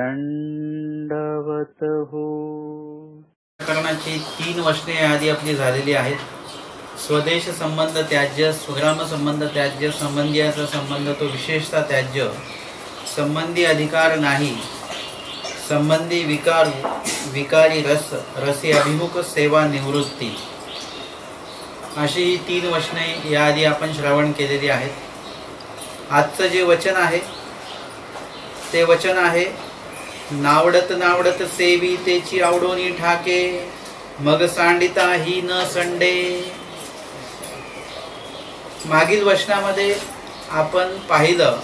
दंडवत हो। प्रकरणाची 3 वचने आधी आपली झालेली आहेत. स्वदेश संबंध त्याज्य, स्वग्राम संबंध त्याज्य, संबंधियाचा संबंध तो विशेषतः त्याज्य, संबंधी अधिकार नाही, संबंधी विकारी रस, रसी अभिमुख सेवा निवृत्ती, अशी ही 3 वचने याआधी आपण श्रवण केलेली आहेत. आजचं जे वचन आहे ते वचन आहे, नावडत नावडत सेवी तेची आवडोनी ठाके, मग सांडिता ही न संडे. मागील वचनामध्ये आपण पाहिलं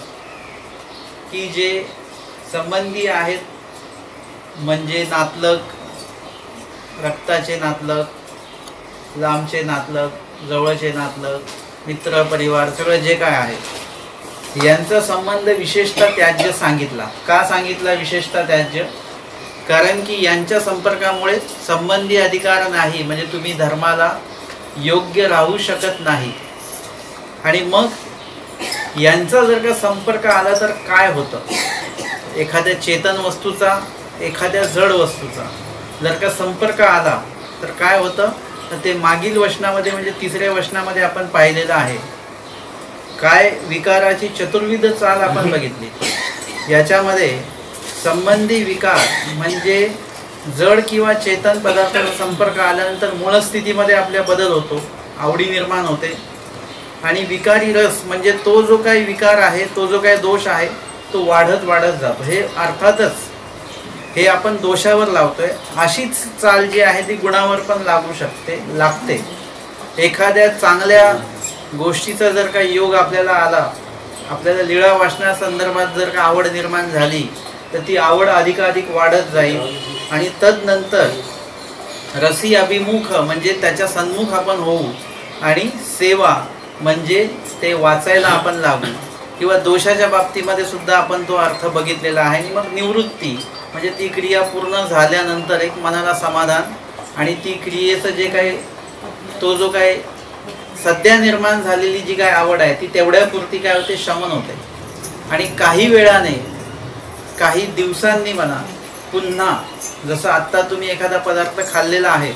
की जे संबंधी आहेत म्हणजे नातलग, रक्ताचे नातलग, लांबचे नातलग, जवळचे नातलग, मित्र परिवार, सगळं जे काय आहे यांचा संबंध विशेषतः त्याज्य सांगितला. का सांगितला विशेषतः त्याज्य? कारण की यांच्या संपर्कामुळे संबंधी अधिकार नाही, म्हणजे तुम्ही धर्माला योग्य राहू शकत नाही. आणि मग यांचा जर का संपर्क आला तर काय होतं? एखाद्या चेतन वस्तूचा, एखाद्या जड वस्तूचा जर का संपर्क आला तर काय होतं? तर ते मागील वचनामध्ये म्हणजे 3ऱ्या वचनामध्ये आपण पाहिलेलं आहे. काय विकाराची चतुर्विध चाल आपण बघितली. याच्यामध्ये संबंधी विकार म्हणजे जड किंवा चेतन पदार्थाचा संपर्क आल्यानंतर मूळ स्थितीमध्ये आपल्या बदल होतो, आवडी निर्माण होते. आणि विकारी रस म्हणजे तो जो काही विकार आहे, तो जो काही दोष आहे तो वाढत वाढत जातो. हे अर्थातच हे आपण दोषावर लावतोय. अशीच चाल जी आहे ती गुणावर पण लागते. एखाद्या चांगल्या गोष्टीचा जर का योग आपल्याला आला, आपल्याला लीळा वाचनासंदर्भात जर का आवड निर्माण झाली तर ती आवड अधिकाधिक वाढत जाईल. आणि तदनंतर रसी अभिमुख म्हणजे त्याच्या सन्मुख आपण होऊ, आणि सेवा म्हणजे ते वाचायला आपण लागू, किंवा दोषाच्या बाबतीमध्ये सुद्धा आपण तो अर्थ बघितलेला आहे. आणि मग निवृत्ती म्हणजे ती क्रिया पूर्ण झाल्यानंतर एक मनाला समाधान, आणि ती क्रियेचं जे काही तो जो काही सध्या निर्माण झालेली जी काय आवड आहे ती तेवढ्यापुरती काय होते, शमन होते. आणि काही वेळाने, काही दिवसांनी म्हणा, पुन्हा जसं आत्ता तुम्ही एखादा पदार्थ खाल्लेला आहे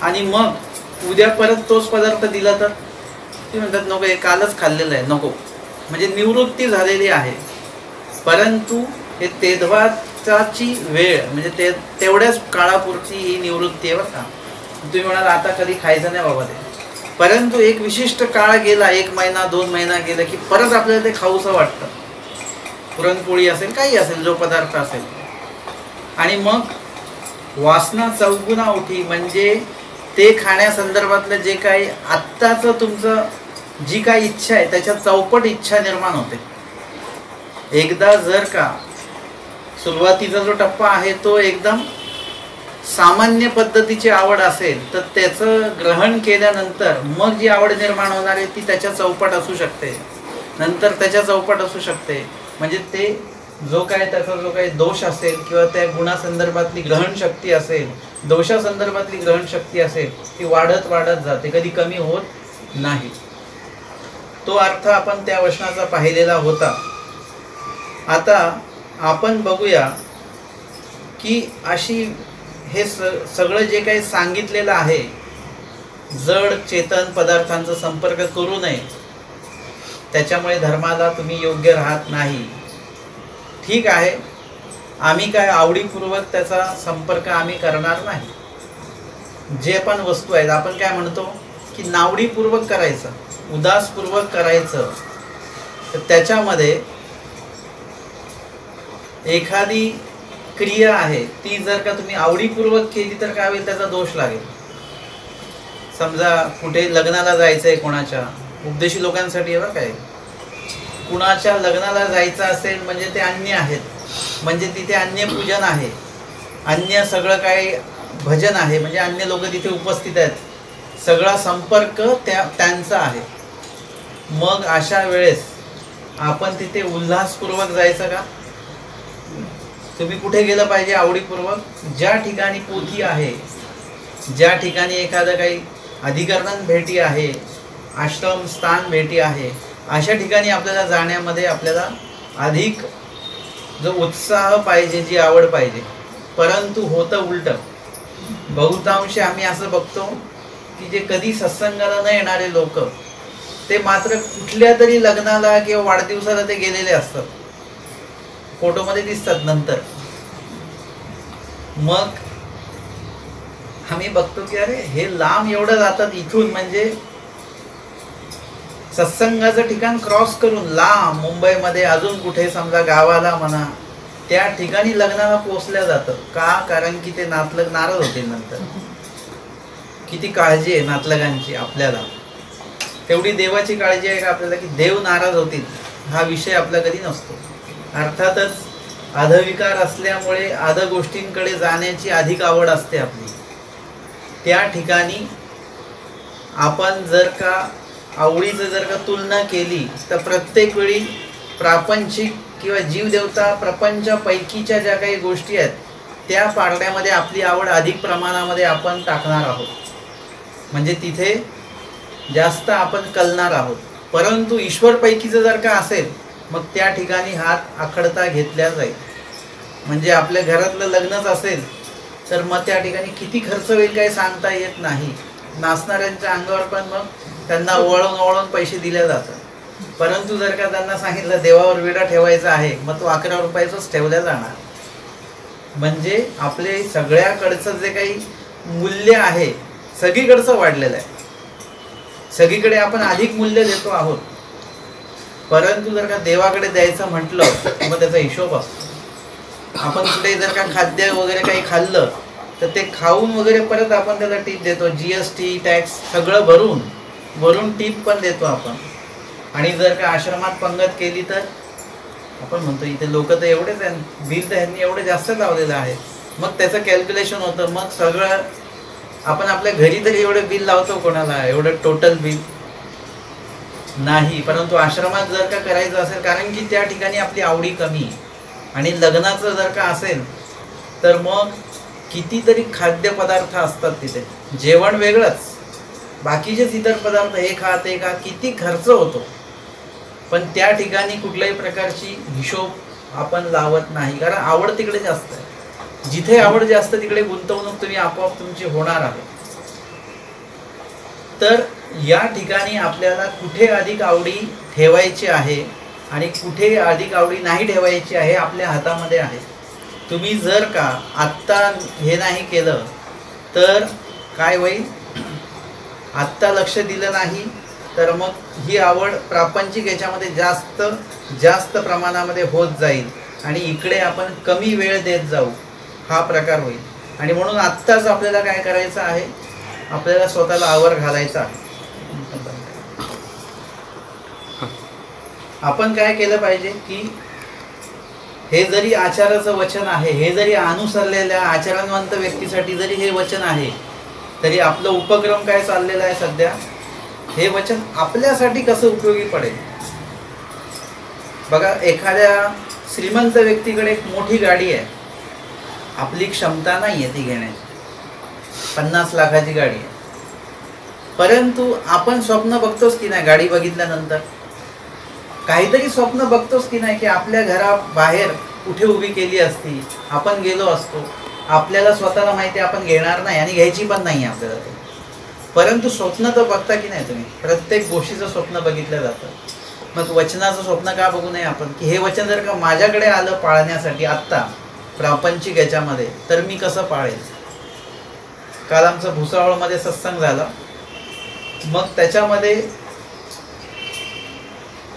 आणि मग उद्या परत तोच पदार्थ दिला तर ते म्हणतात नको, हे कालच खाल्लेलं आहे, नको. म्हणजे निवृत्ती झालेली आहे. परंतु हे तेधवाची वेळ म्हणजे तेवढ्याच काळापुरती ही निवृत्ती आहे बरं का. तुम्ही म्हणाल आता कधी खायचं नाही बाबा ते, परंतु एक विशिष्ट काळ गेला, 1 महिना 2 महिना गेला की परत आपल्याला ते खाऊसं वाटतं. पुरणपोळी असेल, काही असेल, जो पदार्थ असेल. आणि मग वासना चौगुना उठी म्हणजे ते खाण्यासंदर्भातलं जे काही आत्ताचं तुमचं जी काही इच्छा आहे त्याच्या चौपट इच्छा निर्माण होते. एकदा जर का सुरुवातीचा जो टप्पा आहे तो एकदम सामान्य पद्धतीची आवड असेल तर त्याचं ग्रहण केल्यानंतर मग जी आवड निर्माण होणार आहे ती त्याच्या चौपट असू शकते, नंतर त्याच्या चौपट असू शकते. म्हणजे ते जो काय त्याचा जो काही दोष असेल किंवा त्या गुणासंदर्भातली ग्रहणशक्ती असेल, दोषासंदर्भातली ग्रहणशक्ती असेल, ती वाढत वाढत जाते, कधी कमी होत नाही. तो अर्थ आपण त्या वचनाचा पाहिलेला होता. आता आपण बघूया की अशी हे सगळं जे काही सांगितलेलं आहे, जड चेतन पदार्थांचा संपर्क करू नये, त्याच्यामुळे धर्माला तुम्ही योग्य राहत नाही. ठीक आहे, आम्ही काय आवडीपूर्वक त्याचा संपर्क आम्ही करणार नाही. जे पण वस्तू आहेत आपण काय म्हणतो की नावडीपूर्वक करायचं, उदासपूर्वक करायचं. तर त्याच्यामध्ये एखादी क्रिया आहे ती जर का तुम्ही आवडीपूर्वक केली तर काय होईल, त्याचा दोष लागेल. समजा कुठे लग्नाला जायचं आहे कोणाच्या, उपदेशी लोकांसाठी आहे बरं काय, कुणाच्या लग्नाला जायचं असेल म्हणजे ते अन्य आहेत, म्हणजे तिथे अन्य पूजन आहे, अन्य सगळं काही भजन आहे, म्हणजे अन्य लोक तिथे उपस्थित आहेत, सगळा संपर्क त्यांचा आहे. मग अशा वेळेस आपण तिथे उल्हासपूर्वक जायचं का? तुम्ही कुठे गेलं पाहिजे आवडीपूर्वक? ज्या ठिकाणी पोथी आहे, ज्या ठिकाणी एखादं काही अधिकरण भेटी आहे, आश्रम स्थान भेटी आहे, अशा ठिकाणी आपल्याला जाण्यामध्ये आपल्याला अधिक जो उत्साह पाहिजे, जी आवड पाहिजे. परंतु होतं उलट. बहुतांशी आम्ही असं बघतो की जे कधी सत्संगाला न येणारे लोक ते मात्र कुठल्या तरी लग्नाला किंवा वाढदिवसाला ते गेलेले असतात, फोटोमध्ये दिसतात नंतर. मग आम्ही बघतो की अरे हे लांब एवढं जातात इथून, म्हणजे सत्संगाचं ठिकाण क्रॉस करून लांब मुंबईमध्ये अजून कुठे समजा गावाला म्हणा, त्या ठिकाणी लग्नाला पोचल्या जातं. का? कारण की ते नातलग नाराज होतील नंतर. किती काळजी आहे नातलगांची आपल्याला, तेवढी देवाची काळजी आहे का आपल्याला की देव नाराज होतील हा विषय आपला कधी नसतो. अर्थातच अधविकार असल्यामुळे अध गोष्टींकडे जाण्याची अधिक आवड असते आपली. त्या ठिकाणी आपण जर का आवडीचं जर का तुलना केली तर प्रत्येक वेळी प्रापंचिक किंवा जीवदेवता प्रपंचापैकीच्या ज्या काही गोष्टी आहेत त्या पारड्यामध्ये आपली आवड अधिक प्रमाणामध्ये आपण टाकणार आहोत, म्हणजे तिथे जास्त आपण कलणार आहोत. परंतु ईश्वरपैकीचं जर का असेल मग त्या ठिकाणी हात आखडता घेतल्या जाईल. म्हणजे आपल्या घरातलं लग्नच असेल तर मग त्या ठिकाणी किती खर्च होईल काही सांगता येत नाही. नाचणाऱ्यांच्या अंगावर पण मग त्यांना ओळून ओळून पैसे दिले जातात. परंतु जर का त्यांना सांगितलं देवावर विडा ठेवायचा आहे मग तो 11 रुपयाचाच ठेवला जाणार. म्हणजे आपले सगळ्याकडचं जे काही मूल्य आहे सगळीकडचं वाढलेलं आहे, सगळीकडे आपण अधिक मूल्य देतो आहोत. परंतु जर का देवाकडे द्यायचं म्हटलं मग त्याचा हिशोब असतो. आपण कुठे जर का खाद्य वगैरे काही खाल्लं तर ते खाऊन वगैरे परत आपण त्याला टीप देतो, GST टॅक्स सगळं भरून टीप पण देतो आपण. आणि जर का आश्रमात पंगत केली तर आपण म्हणतो इथे लोक तर एवढेच आहे, बिल तर ह्यांनी एवढं जास्त लावलेलं आहे. मग त्याचं कॅल्क्युलेशन होतं. मग सगळं आपण आपल्या घरी तरी एवढं बिल लावतो कोणाला, एवढं टोटल बिल नाही. परंतु आश्रमात जर का करायचं असेल, कारण की त्या ठिकाणी आपली आवडी कमी, आणि लग्नाचं जर का असेल तर मग कितीतरी खाद्यपदार्थ असतात तिथे, जेवण वेगळंच, बाकीचेच इतर पदार्थ हे खा ते खा, किती खर्च होतो. पण त्या ठिकाणी कुठल्याही प्रकारची हिशोब आपण लावत नाही, कारण आवड तिकडे जास्त आहे. जिथे आवड जास्त तिकडे गुंतवणूक तुम्ही आपोआप तुमची होणार आहे. तर या ठिकाणी आपल्याला कुठे अधिक आवडी ठेवायची आहे आणि कुठे अधिक आवडी नाही ठेवायची आहे आपल्या हातामध्ये आहे. तुम्ही जर का आत्ता हे नाही केलं तर काय होईल, आत्ता लक्ष दिलं नाही तर मग ही आवड प्रापंचिक याच्यामध्ये जास्त प्रमाणामध्ये होत जाईल आणि इकडे आपण कमी वेळ देत जाऊ, हा प्रकार होईल. आणि म्हणून आत्ताच आपल्याला काय करायचं आहे, आपल्याला स्वतःला आवर घालायचा आहे. आपण काय केलं पाहिजे की हे जरी आचाराचं वचन आहे, हे जरी अनुसरलेल्या आचरणवंत व्यक्तीसाठी जरी हे वचन आहे, तरी आपलं उपक्रम काय चाललेला आहे सध्या, हे वचन आपल्यासाठी कसं उपयोगी पडेल. बघा, एखाद्या श्रीमंत व्यक्तीकडे एक मोठी गाडी आहे, आपली क्षमता नाही आहे ती घेण्याची, 50 लाखाची गाडी आहे. परंतु आपण स्वप्न बघतोस की नाही, गाडी बघितल्यानंतर काहीतरी स्वप्न बघतोस की नाही की आपल्या घराबाहेर कुठे उभी केली असती, आपण गेलो असतो. आपल्याला स्वतःला माहिती आपण घेणार नाही आणि घ्यायची पण नाही आपल्याला ते. परंतु स्वप्न तर बघता की नाही तुम्ही, प्रत्येक गोष्टीचं स्वप्न बघितलं जातं. मग वचनाचं स्वप्न का बघू नये आपण, की हे वचन जर का माझ्याकडे आलं पाळण्यासाठी आत्ता प्रापंचिक याच्यामध्ये, तर मी कसं पाळेल. काल आमचं भुसावळमध्ये सत्संग झाला, मग त्याच्यामध्ये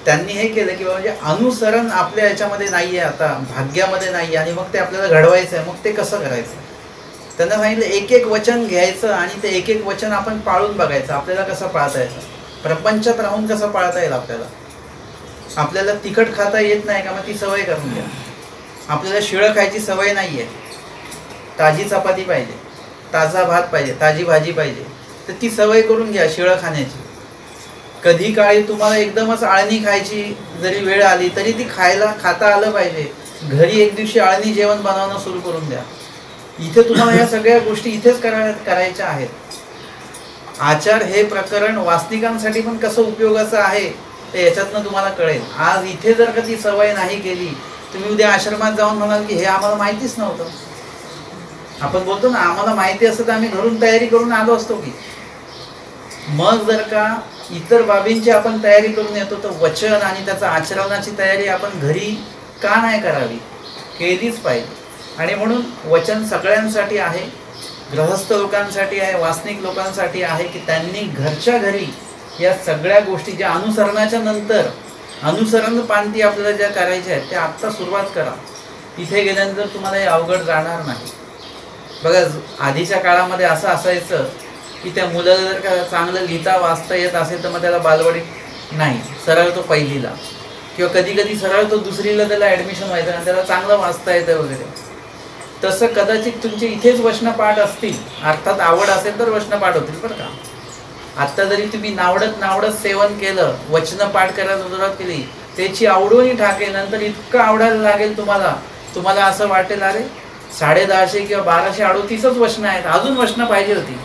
त्यांनी हे केलं की म्हणजे अनुसरण आपल्या याच्यामध्ये नाही आहे, आता भाग्यामध्ये नाही आहे, आणि मग ते आपल्याला घडवायचं आहे. मग ते कसं करायचं, त्यांना सांगितलं एक एक वचन घ्यायचं आणि ते एक एक वचन आपण पाळून बघायचं. आपल्याला कसं पाळता येतं, प्रपंचात राहून कसं पाळता येईल आपल्याला. आपल्याला तिखट खाता येत नाही का, मग ती सवय करून घ्या. आपल्याला शिळं खायची सवय नाही आहे, ताजी चपाती पाहिजे, ताजा भात पाहिजे, ताजी भाजी पाहिजे, तर ती सवय करून घ्या शिळं खाण्याची. कधी काळी तुम्हाला एकदमच आळणी खायची जरी वेळ आली तरी ती खाता आलं पाहिजे. घरी एक दिवशी आळणी जेवण बनवणं सुरू करून द्या. इथे तुम्हाला या सगळ्या गोष्टी इथेच करायच्या आहेत. आचार हे प्रकरण वास्तविकांसाठी पण कसं उपयोगाचं आहे ते याच्यातनं तुम्हाला कळेल. आज इथे जर का ती सवय नाही केली तुम्ही उद्या आश्रमात जाऊन म्हणाल की हे आम्हाला माहितीच नव्हतं. आपण बोलतो ना, आम्हाला माहिती असतं तर आम्ही घरून तयारी करून आलो असतो की. मग जर का इतर बाबींची आपण तयारी करून येतो, तर वचन आणि त्याचा आचरणाची तयारी आपण घरी का नाही करावी? केलीच पाहिजे. आणि म्हणून वचन सगळ्यांसाठी आहे, गृहस्थ लोकांसाठी आहे, वासनिक लोकांसाठी आहे, की त्यांनी घरच्या घरी या सगळ्या गोष्टी ज्या अनुसरणाच्या नंतर अनुसरण पांती आपल्याला ज्या करायच्या आहेत त्या आत्ता सुरुवात करा. तिथे गेल्यानंतर तुम्हाला हे अवघड जाणार नाही. बघा, आधीच्या काळामध्ये असं असायचं की त्या मुलाला जर का चांगलं लिहिता वाचता येत असेल तर मग त्याला बालवाडीत नाही, सरळ तो पहिलीला, किंवा कधी कधी सरळ तो दुसरीला त्याला ॲडमिशन व्हायचं आणि त्याला चांगलं वाचता येतं वगैरे. तसं कदाचित तुमचे इथेच वचनपाठ असतील, अर्थात आवड असेल तर वचनपाठ होतील बरं का. आत्ता जरी तुम्ही नावडत सेवन केलं, वचनपाठ करायला सुरुवात केली, त्याची आवडूनही ठाकेल, नंतर इतकं आवडायला लागेल तुम्हाला असं वाटेल अरे 150 किंवा 1238च वचनं आहेत, अजून वचनं पाहिजे होती,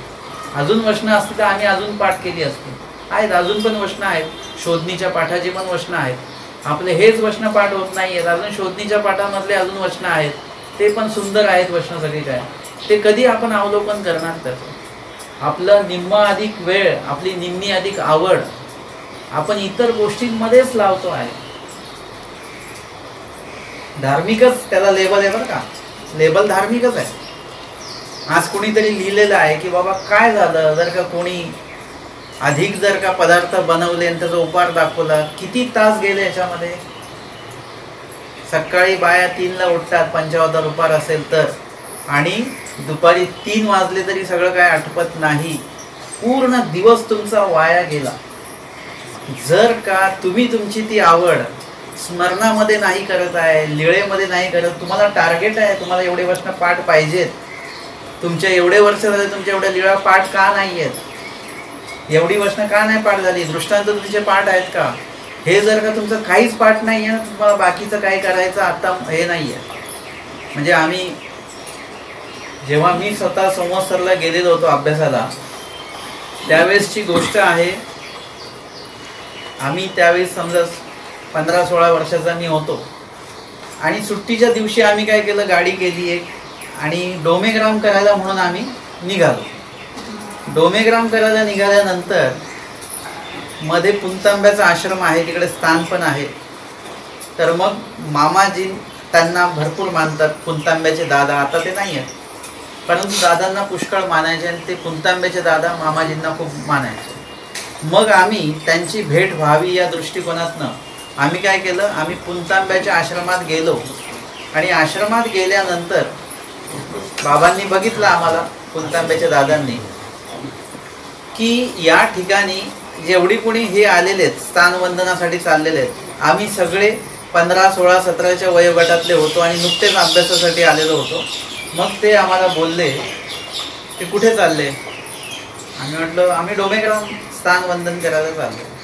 अजून वचनं असती तर आम्ही अजून पाठ केली असती. आहेत अजून पण वचनं आहेत, शोधणीच्या पाठाची पण वचनं आहेत. आपले हेच वचनं पाठ होत नाही आहेत, अजून शोधणीच्या पाठामधले अजून वचनं आहेत, ते पण सुंदर आहेत वचनं सगळी. काय ते कधी आपण अवलोकन करणार त्याचं? आपलं निम्मा अधिक वेळ, आपली निम्मी अधिक आवड आपण इतर गोष्टींमध्येच लावतो आहे. धार्मिकच त्याला लेबल आहे बरं का, लेबल धार्मिकच आहे. आज कोणीतरी लिहिलेलं आहे की बाबा काय झालं जर का कोणी अधिक जर का पदार्थ बनवले आणि त्याचा उपार दाखवला, किती तास गेले याच्यामध्ये. सकाळी बाया 3ला उठतात, पंचावतार उपार असेल तर, आणि दुपारी 3 वाजले तरी सगळं काय आठवत नाही. पूर्ण दिवस तुमचा वाया गेला. जर का तुम्ही तुमची ती आवड स्मरणामध्ये नाही करत आहे, लिळेमध्ये नाही करत, तुम्हाला टार्गेट आहे तुम्हाला एवढे वर्ष पाठ पाहिजेत, तुमच्या एवढे वर्ष झाले तुमच्या एवढ्या लिळा पाठ का नाही आहेत, एवढी वर्ष का नाही पाठ झाली, दृष्टांत तुमचे पाठ आहेत का, हे जर का तुमचं काहीच पाठ नाही आहे ना, तुम्हाला बाकीचं काय करायचं आता हे नाही आहे. म्हणजे जेव्हा मी स्वतः संवत्सरला गेलेलो होतो अभ्यासाला, त्यावेळेसची गोष्ट आहे. आम्ही त्यावेळेस समजा 15-16 वर्षाचा मी होतो, आणि सुट्टीच्या दिवशी आम्ही काय केलं, गाडी केली एक, आणि डोमेग्राम करायला म्हणून आम्ही निघालो. डोमेग्राम करायला निघाल्यानंतर मध्ये पुंतांब्याचा आश्रम आहे, तिकडे स्थान पण आहे. तर मग मामाजी त्यांना भरपूर मानतात, पुंतांब्याचे दादा. आता ते नाही आहेत, परंतु दादांना पुष्कळ मानायचे, आणि ते पुंतांब्याचे दादा मामाजींना खूप मानायचे. मग आम्ही त्यांची भेट व्हावी या दृष्टिकोनातनं आम्ही काय केलं, आम्ही पुंतांब्याच्या आश्रमात गेलो. आणि आश्रमात गेल्यानंतर बाबांनी बघितलं आम्हाला, पुंतांब्याच्या दादांनी, की या ठिकाणी जेवढी कोणी हे आलेले आहेत स्थानवंदनासाठी चाललेले आहेत, आम्ही सगळे 15, 16, 17च्या वयोगटातले होतो आणि नुकतेच अभ्यासासाठी आलेलो होतो. मग ते आम्हाला बोलले ते कुठे चालले. आम्ही म्हटलं आम्ही डोमेग्राम स्थानवंदन करायला चाललो.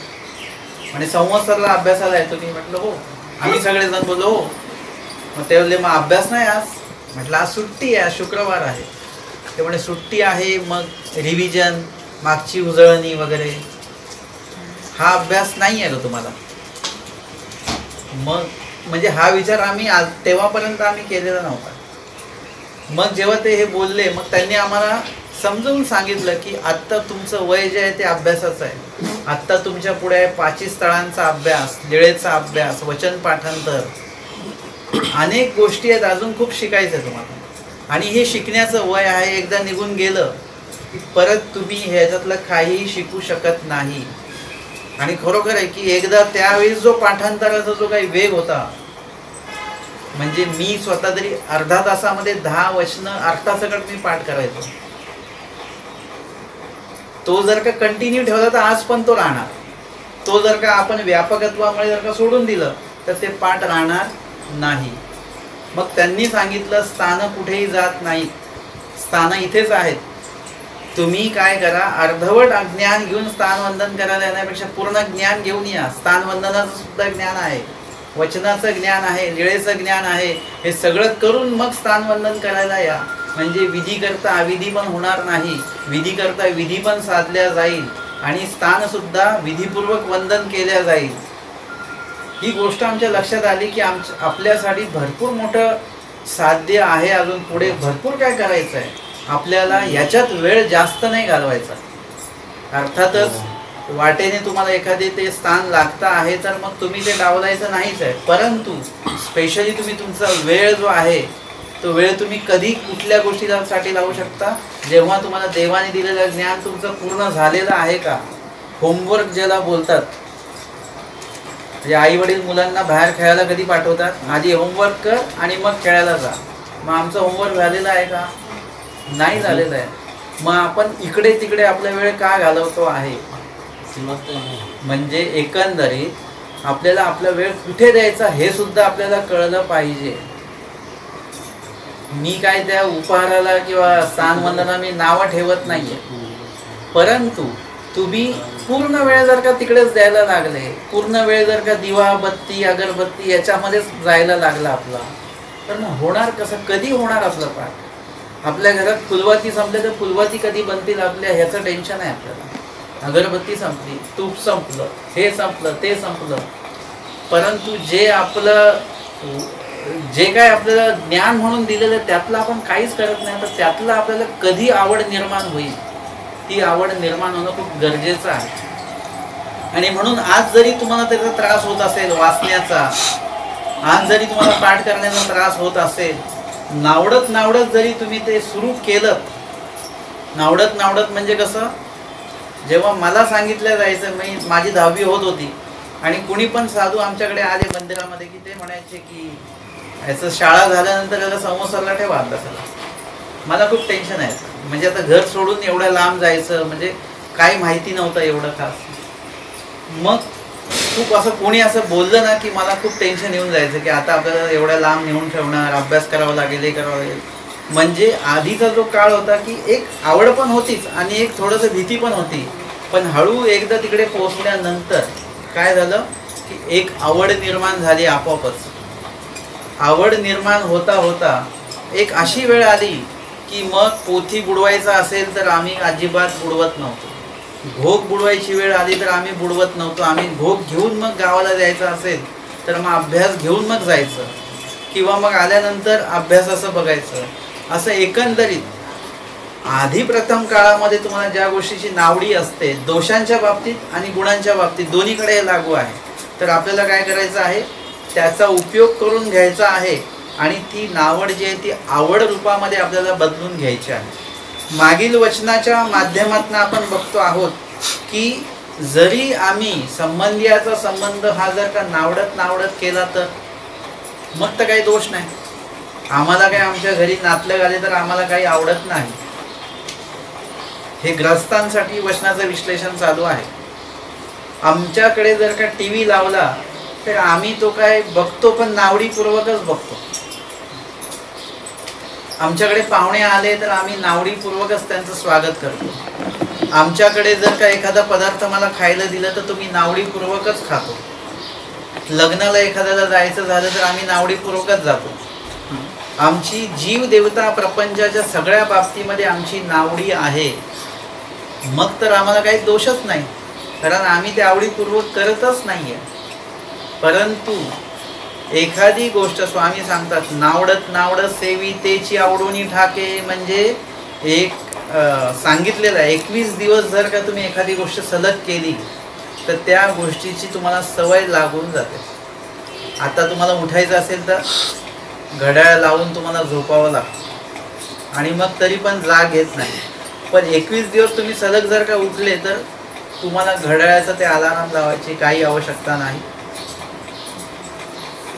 आणि संवत्सरला अभ्यासाला येतो की. म्हटलं हो. आम्ही सगळेजण बोललो हो. मग ते बोलले मग अभ्यास नाही आज. म्हटलं आज सुट्टी आहे, शुक्रवार आहे. ते म्हणे सुट्टी आहे, मग रिव्हिजन, मागची उजळणी वगैरे हा अभ्यास नाही आहे का तुम्हाला. मग म्हणजे हा विचार आम्ही आज तेव्हापर्यंत आम्ही केलेला नव्हता. मग जेव्हा ते हे बोलले, मग त्यांनी आम्हाला समजवून सांगितलं की आत्ता तुमचं वय जे आहे ते अभ्यासाचं आहे. आत्ता तुमच्या पुढे आहे 5 स्थळांचा अभ्यास, लिळेचा अभ्यास, वचन पाठांतर, अनेक गोष्टी आहेत, अजून खूप शिकायचं आहे तुम्हाला. आणि हे शिकण्याचं वय आहे. एकदा निघून गेलं की परत तुम्ही ह्याच्यातलं काहीही शिकू शकत नाही. आणि खरोखर आहे की एकदा त्यावेळेस जो पाठांतराचा जो काही वेग होता, म्हणजे मी स्वतः तरी अर्धा तासामध्ये 10 वचनं अर्थासकट मी पाठ करायचो. तो जर का कंटिन्यू ठेवला तर आज पण तो राहणार. तो जर का आपण व्यापकत्वामुळे जर का सोडून दिलं तर ते पाठ राहणार नाही. मग त्यांनी सांगितलं स्थानं कुठेही जात नाहीत, स्थानं इथेच आहेत. तुम्ही काय करा, अर्धवट ज्ञान घेऊन स्थानवंदन करायला येण्यापेक्षा पूर्ण ज्ञान घेऊन या. स्थानवंदनाचं सुद्धा ज्ञान आहे, वचनाचं ज्ञान आहे, लिळेचं ज्ञान आहे. हे सगळं करून मग स्थानवंदन करायला या. म्हणजे विधी करता अविधी पण होणार नाही, विधी करता विधी पण साधल्या जाईल आणि स्थान सुद्धा विधीपूर्वक वंदन केल्या जाईल. ही गोष्ट आमच्या लक्षात आली की आपल्यासाठी भरपूर मोठं साध्य आहे, अजून पुढे भरपूर काय करायचं आहे आपल्याला, याच्यात वेळ जास्त नाही घालवायचा. अर्थातच वाटेने तुम्हाला एखादे ते स्थान लागतं आहे तर मग तुम्ही ते डावलायचं नाहीच आहे, परंतु स्पेशली तुम्ही तुमचा वेळ जो आहे तो वेळ तुम्ही कधी कुठल्या गोष्टीसाठी लावू शकता, जेव्हा तुम्हाला देवाने दिलेलं ज्ञान तुमचं पूर्ण झालेलं आहे का. होमवर्क ज्याला बोलतात, म्हणजे आई वडील मुलांना बाहेर खेळायला कधी पाठवतात, आधी होमवर्क कर आणि मग खेळायला जा. मग आमचं होमवर्क झालेलं आहे का? नाही झालेलं आहे. मग आपण इकडे तिकडे आपला वेळ का घालवतो आहे, म्हणजे एकंदरीत आपल्याला आपला वेळ कुठे द्यायचा हे सुद्धा आपल्याला कळलं पाहिजे. मी काय त्या उपहाराला किंवा स्थानवंदना मी नावं ठेवत नाहीये, परंतु तुम्ही पूर्ण वेळ जर का तिकडेच द्यायला लागले, पूर्ण वेळ जर का दिवा बत्ती अगरबत्ती याच्यामध्येच जायला लागला आपला, तर मग होणार कसं, कधी होणार आपलं पाठ. आपल्या घरात फुलवाती संपले तर फुलवाती कधी बनतील आपल्या, ह्याचं टेन्शन आहे आपल्याला. अगरबत्ती संपली, तूप संपलं, हे संपलं, ते संपलं, परंतु जे काय आपल्याला ज्ञान म्हणून दिलेलं त्यातलं आपण काहीच करत नाही, तर त्यातलं आपल्याला कधी आवड निर्माण होईल, ती आवड निर्माण होणं खूप गरजेचं आहे. आणि म्हणून आज जरी तुम्हाला त्याचा त्रास होत असेल वाचण्याचा, आज जरी तुम्हाला पाठ करण्याचा त्रास होत असेल, नावडत जरी तुम्ही ते सुरू केलं, नावडत म्हणजे कसं, जेव्हा मला सांगितलं जायचं, माझी 10वी होत होती आणि कुणी पण साधू आमच्याकडे आले मंदिरामध्ये की ते म्हणायचे की याचं शाळा झाल्यानंतर याला संवत्सरला ठेवा अभ्यासाला. मला खूप टेन्शन आहे, म्हणजे आता घर सोडून एवढ्या लांब जायचं म्हणजे काही माहिती नव्हतं एवढं खास. मग खूप असं कोणी असं बोललं ना की मला खूप टेन्शन येऊन जायचं की आता आपल्याला एवढ्या लांब नेऊन ठेवणार, अभ्यास करावा लागेल, हे करावं लागेल. म्हणजे आधीचा जो काळ होता की एक आवड पण होतीच आणि एक थोडंसं भीती पण होती, पण हळू एकदा तिकडे पोहोचल्यानंतर काय झालं की एक आवड निर्माण झाली आपोआपच. आवड निर्माण होता होता एक अशी वेळ आली की मग पोथी बुडवायचा असेल तर आम्ही अजिबात बुडवत नव्हतो, घोग बुडवायची वेळ आली तर आम्ही बुडवत नव्हतो. आम्ही घोग घेऊन मग गावाला जायचं असेल तर मग अभ्यास घेऊन मग जायचं, किंवा मग आल्यानंतर अभ्यास असं बघायचं. असं एकंदरीत आधी प्रथम काळामध्ये तुम्हाला ज्या गोष्टीची नावडी असते, दोषांच्या बाबतीत आणि गुणांच्या बाबतीत दोन्हीकडे हे लागू आहे, तर आपल्याला काय करायचं आहे, त्याचा उपयोग करून घ्यायचा आहे आणि ती नावड जी आहे ती आवड रूपामध्ये आपल्याला बदलून घ्यायची आहे. मागील वचनाच्या माध्यमातून आपण बघतो आहोत की जरी आम्ही संबंधियाचा संबंध हा जर का नावडत केला तर मग तर काही दोष नाही. आम्हाला काय आमच्या घरी नातलग आले तर आम्हाला काही आवडत नाही, हे ग्रस्तांसाठी वचनाचं विश्लेषण चालू आहे. आमच्याकडे जर का टीव्ही लावला तर आम्ही तो काय बघतो पण नावडीपूर्वकच बघतो. आमच्याकडे पाहुणे आले तर आम्ही नावडीपूर्वकच त्यांचं स्वागत करतो. आमच्याकडे जर का एखादा पदार्थ मला खायला दिला तर तुम्ही नावडीपूर्वकच खातो. लग्नाला एखाद्याला जायचं झालं तर आम्ही नावडीपूर्वकच जातो. आमची जीव देवता प्रपंचाच्या सगळ्या बाबतीमध्ये आमची नावडी आहे, मग तर आम्हाला काही दोषच नाही, कारण आम्ही ते आवडीपूर्वक करतच नाहीये. परंतु एखादी गोष्ट स्वामी सांगतात, नावडत सेवितेची आवडूनी ठाके, म्हणजे एक सांगितलेलं आहे 21 दिवस जर का तुम्ही एखादी गोष्ट सलग केली तर त्या गोष्टीची तुम्हाला सवय लागून जाते. आता तुम्हाला उठायचं असेल तर घड्याळ लावून तुम्हाला झोपावं लागतं आणि मग तरी पण जाग येत नाही. पण 21 दिवस तुम्ही सलग जर का उठले तर तुम्हाला घड्याळाचं ते अलार्म लावायची काही आवश्यकता नाही.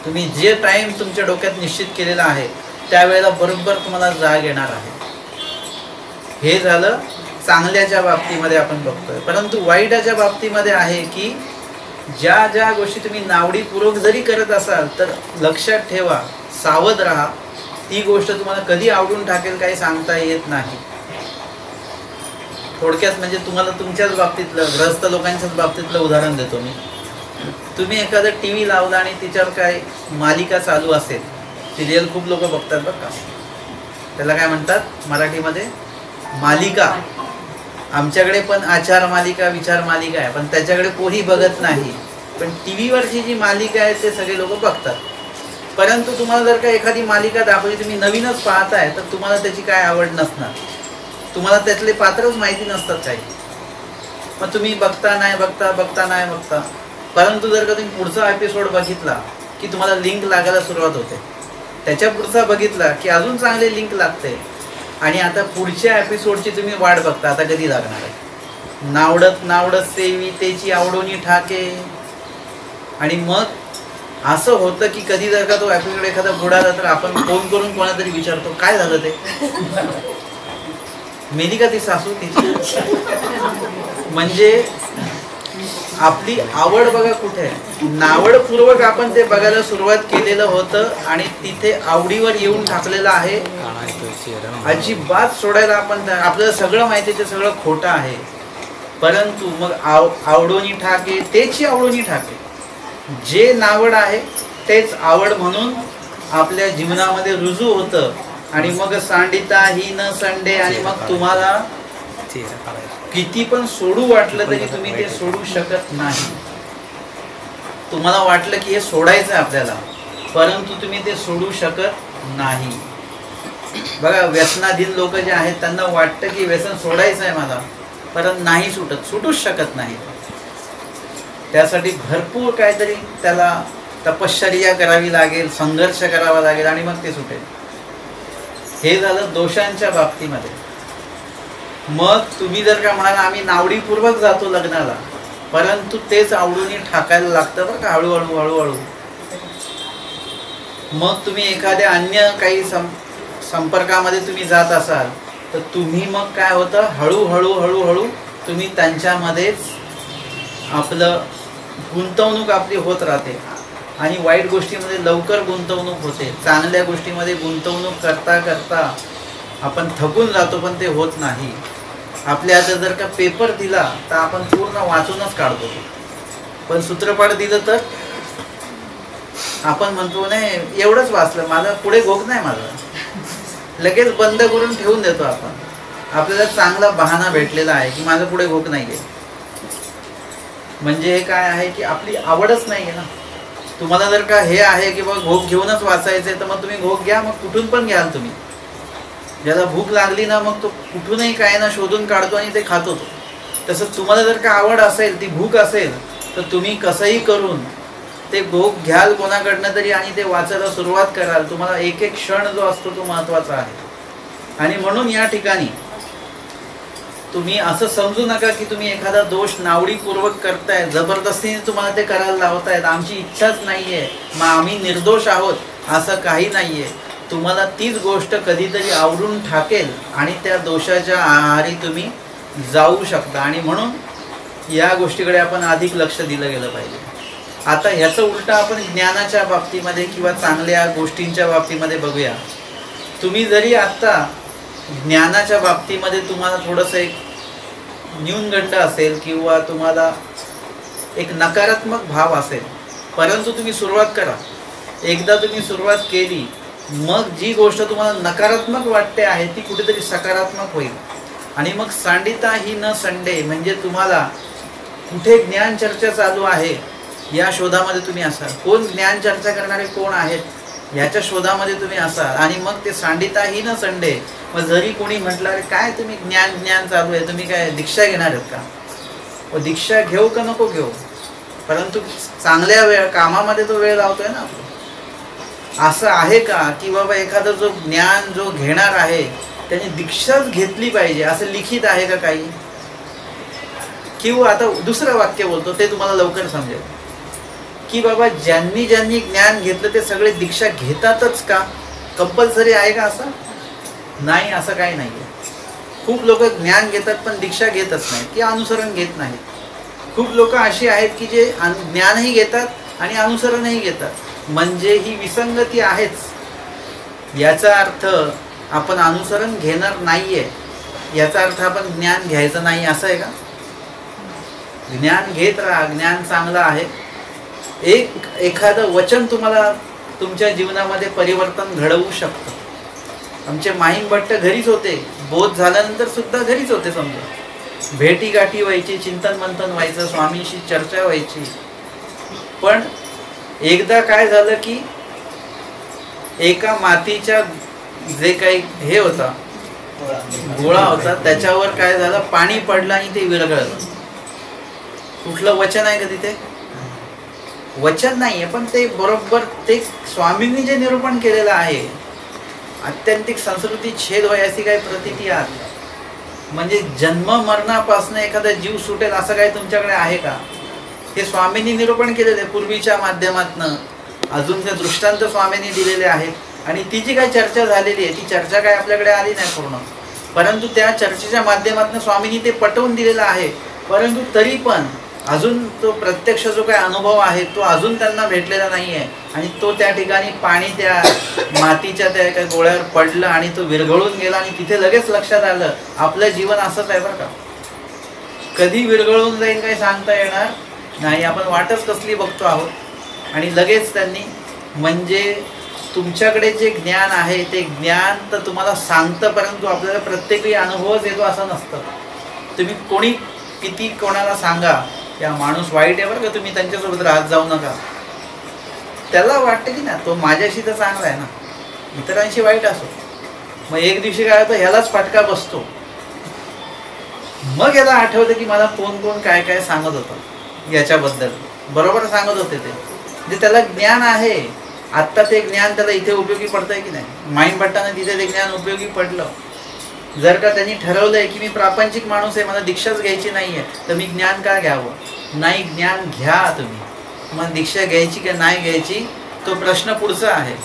तुम्ही जे टाइम तुमच्या डोक्यात निश्चित केलेला आहे त्यावेळेला बरोबर तुम्हाला जाग येणार आहे. हे झालं चांगल्याच्या बाबतीमध्ये आपण बघतोय. परंतु वाईटाच्या बाबतीमध्ये आहे की ज्या ज्या गोष्टी तुम्ही नावडीपूर्वक जरी करत असाल तर लक्षात ठेवा, सावध राहा, ती गोष्ट तुम्हाला कधी आवडून टाकेल काही सांगता येत नाही. थोडक्यात म्हणजे तुम्हाला तुमच्याच बाबतीतलं, ग्रस्त लोकांच्याच बाबतीतलं उदाहरण देतो मी. तुम्ही एखादा टीव्ही लावला आणि तिच्यावर काय मालिका चालू असेल, सिरियल खूप लोक बघतात बरं का, त्याला काय म्हणतात मराठीमध्ये मालिका. आमच्याकडे पण आचार मालिका, विचार मालिका आहे, पण त्याच्याकडे कोणी बघत नाही. पण टी व्हीवरची जी मालिका आहे ते सगळे लोक बघतात. परंतु तुम्हाला जर का एखादी मालिका दाखवली, तुम्ही नवीनच पाहताय, तर तुम्हाला त्याची काय आवड नसणार, तुम्हाला त्यातले पात्रच माहिती नसतात काही. मग तुम्ही बघता नाही बघता. परंतु जर का तुम्ही पुढचा एपिसोड बघितला की तुम्हाला लिंक लागायला सुरुवात होते, त्याच्या पुढचा बघितला की अजून चांगले लिंक लागते, आणि आता पुढच्या एपिसोडची तुम्ही वाट बघता, आता कधी लागणार आहे. नावडत सेवितेची आवडोनी ठाके. आणि मग असं होतं की कधी जर का तो एपिसोड एखादा बुडाला तर आपण फोन करून कोणातरी विचारतो काय झालं ते, मेली का ती सासू तिची. म्हणजे आपली आवड बघा कुठे आहे, नावडपूर्वक आपण ते बघायला सुरुवात केलेलं होतं आणि तिथे आवडीवर येऊन टाकलेलं आहे. अजिबात सोडायला आपण, आपल्याला सगळं माहिती आहे ते सगळं खोटं आहे. परंतु मग आवडोनी ठाके तेची आवडोनी ठाके, जे नावड आहे तेच आवड म्हणून आपल्या जीवनामध्ये रुजू होतं. आणि मग सांडिता ही न संडे, आणि मग तुम्हाला किती पण सोडू वाटलं तरी तुम्ही ते सोडू शकत नाही. तुम्हाला वाटलं की हे सोडायचं आहे आपल्याला, परंतु तुम्ही ते सोडू शकत नाही. बघा व्यसनाधीन लोक जे आहेत त्यांना वाटतं की व्यसन सोडायचं आहे मला, परंतु नाही सुटूच शकत नाही. त्यासाठी भरपूर काहीतरी त्याला तपश्चर्या करावी लागेल, संघर्ष करावा लागेल, आणि मग ते सुटेल. हे झालं दोषांच्या बाबतीमध्ये. मग तुम्ही जर का म्हणाला आम्ही नावडीपूर्वक जातो लग्नाला, परंतु तेच आवडून ठाकायला लागतं बरं का, हळूहळू. मग तुम्ही एखाद्या अन्य काही संपर्कामध्ये तुम्ही जात असाल तर तुम्ही मग काय होतं, हळूहळू तुम्ही त्यांच्यामध्येच आपलं गुंतवणूक आपली होत राहते. आणि वाईट गोष्टीमध्ये लवकर गुंतवणूक होते, चांगल्या गोष्टीमध्ये गुंतवणूक करता आपण थकून जातो, पण ते होत नाही. आपल्या हातात जर का पेपर दिला तर आपण पूर्ण वाचूनच काढतो, पण सूत्रपाठ दिलं तर आपण म्हणतो नाही एवढंच वाचलं, माझा पुढे घोक नाही, माझा लगेच बंद करून ठेवून देतो आपण. आपल्याला चांगला बहाणा भेटलेला आहे की माझं पुढे घोक नाही आहे. म्हणजे हे काय आहे की आपली आवडच नाही आहे ना. तुम्हाला जर का हे आहे की बाबा घोक घेऊनच वाचायचंय, तर मग तुम्ही घोक घ्या, मग कुठून पण घ्याल तुम्ही. ज्याला भूक लागली ना मग तो कुठूनही काय ना शोधून काढतो आणि ते खातो तो. तसं तुम्हाला जर का आवड असेल, ती भूक असेल, तर तुम्ही कसंही करून ते घोक घ्याल कोणाकडनं तरी आणि ते वाचायला सुरुवात कराल. तुम्हाला एक एक क्षण जो असतो तो महत्त्वाचा आहे. आणि म्हणून या ठिकाणी तुम्ही असं समजू नका की तुम्ही एखादा दोष नावडीपूर्वक करताय, जबरदस्तीने तुम्हाला ते करायला लावतायत, आमची इच्छाच नाहीये, मग आम्ही निर्दोष आहोत, असं काही नाहीये. तुम्हाला तीच गोष्ट कधीतरी आवडून ठाकेल आणि त्या दोषाच्या आहारी तुम्ही जाऊ शकता. आणि म्हणून या गोष्टीकडे आपण अधिक लक्ष दिलं गेलं पाहिजे. आता ह्याचं उलटं आपण ज्ञानाच्या बाबतीमध्ये किंवा चांगल्या गोष्टींच्या बाबतीमध्ये बघूया. तुम्ही जरी आत्ता ज्ञानाच्या बाबतीमध्ये तुम्हाला थोडंसं एक न्यूनगंड असेल किंवा तुम्हाला एक नकारात्मक भाव असेल, परंतु तुम्ही सुरुवात करा. एकदा तुम्ही सुरुवात केली, मग जी गोष्ट तुम्हाला नकारात्मक वाटते आहे ती कुठेतरी सकारात्मक होईल. आणि मग सांडिता ही न संडे, म्हणजे तुम्हाला कुठे ज्ञान चर्चा चालू आहे या शोधामध्ये तुम्ही असाल. कोण ज्ञान चर्चा करणारे कोण आहेत ह्याच्या शोधामध्ये तुम्ही असाल. आणि मग ते सांडिता ही न संडे. मग जरी कोणी म्हटलं अरे काय तुम्ही ज्ञान चालू आहे, तुम्ही काय दीक्षा घेणार आहेत का, व दीक्षा घेऊ का नको घेऊ, परंतु चांगल्या कामामध्ये तो वेळ लावतोय ना. असं आहे का की बाबा एखादा जो ज्ञान जो घेणार आहे त्याने दीक्षाच घेतली पाहिजे असं लिखित आहे का काही. किंवा आता दुसरं वाक्य बोलतो ते तुम्हाला लवकर समजेल की बाबा ज्यांनी ज्ञान घेतलं ते सगळे दीक्षा घेतातच का, कंपल्सरी आहे का असं नाही. असं काही नाही आहे. खूप लोक ज्ञान घेतात पण दीक्षा घेतच नाही, की अनुसरण घेत नाहीत. खूप लोक अशी आहेत की जे ज्ञानही घेतात आणि अनुसरणही घेतात. म्हणजे ही विसंगती आहेच. याचा अर्थ आपण अनुसरण घेणार नाहीये, याचा अर्थ आपण ज्ञान घ्यायचं नाही असं आहे का. ज्ञान घेत राहा, ज्ञान चांगलं आहे. एखादं वचन तुम्हाला तुमच्या जीवनामध्ये परिवर्तन घडवू शकतं. आमचे माहीम भट्ट घरीच होते, बोध झाल्यानंतर सुद्धा घरीच होते. समजा भेटी गाठी व्हायची, चिंतन मंथन व्हायचं, स्वामींशी चर्चा व्हायची. पण एकदा काय झालं की एका मातीच्या जे काही हे होता गोळा होता त्याच्यावर काय झालं, पाणी पडलं आणि ते विरघळलं. कुठलं वचन आहे का तिथे? वचन नाहीये, पण ते बरोबर ते स्वामींनी जे निरूपण केलेलं आहे, आत्यंतिक संस्कृती छेद होय अशी काही प्रतीती आहे. म्हणजे जन्म मरणापासून एखादा जीव सुटेल असं काही तुमच्याकडे आहे का? हे स्वामींनी निरूपण केलेलं आहे पूर्वीच्या माध्यमातनं. अजून ते दृष्टांत स्वामींनी दिलेले आहेत आणि ती जी काही चर्चा झालेली आहे ती चर्चा काय आपल्याकडे आली नाही पूर्ण, परंतु त्या चर्चेच्या माध्यमातून स्वामींनी ते पटवून दिलेलं आहे. परंतु तरी पण अजून तो प्रत्यक्ष जो काही अनुभव आहे तो अजून त्यांना भेटलेला नाही आहे. आणि तो त्या ठिकाणी पाणी त्या मातीच्या त्या एका गोळ्यावर पडलं आणि तो विरघळून गेला आणि तिथे लगेच लक्षात आलं आपलं जीवन असंच आहे बरं का. कधी विरघळून जाईल काही सांगता येणार नाही, आपण वाटच कसली बघतो आहोत. आणि लगेच त्यांनी म्हणजे तुमच्याकडे जे ज्ञान आहे ते ज्ञान तर तुम्हाला सांगतं, परंतु आपल्याला प्रत्येक वेळी अनुभवच येतो असं नसतं. तुम्ही कोणी किती कोणाला सांगा या माणूस वाईट आहे बरं का, तुम्ही त्यांच्यासोबत राहत जाऊ नका, त्याला वाटतं की ना तो माझ्याशी तर चांगला आहे ना, इतरांशी वाईट असो. मग एक दिवशी काय होतं, ह्यालाच फटका बसतो. मग याला आठवतं की मला कोण कोण काय काय सांगत होतं याच्याबद्दल, बरोबर सांगत होते ते, म्हणजे त्याला ज्ञान आहे. आत्ता ते ज्ञान त्याला इथे उपयोगी पडतंय की नाही? माईन भट्टानं तिथे ते ज्ञान उपयोगी पडलं. जर का त्यांनी ठरवलंय की मी प्रापंचिक माणूस आहे, मला दीक्षाच घ्यायची नाहीये, तर मी ज्ञान का घ्यावं? नाही, ज्ञान घ्या तुम्ही. मग दीक्षा घ्यायची का नाही घ्यायची तो प्रश्न पुढचा आहे.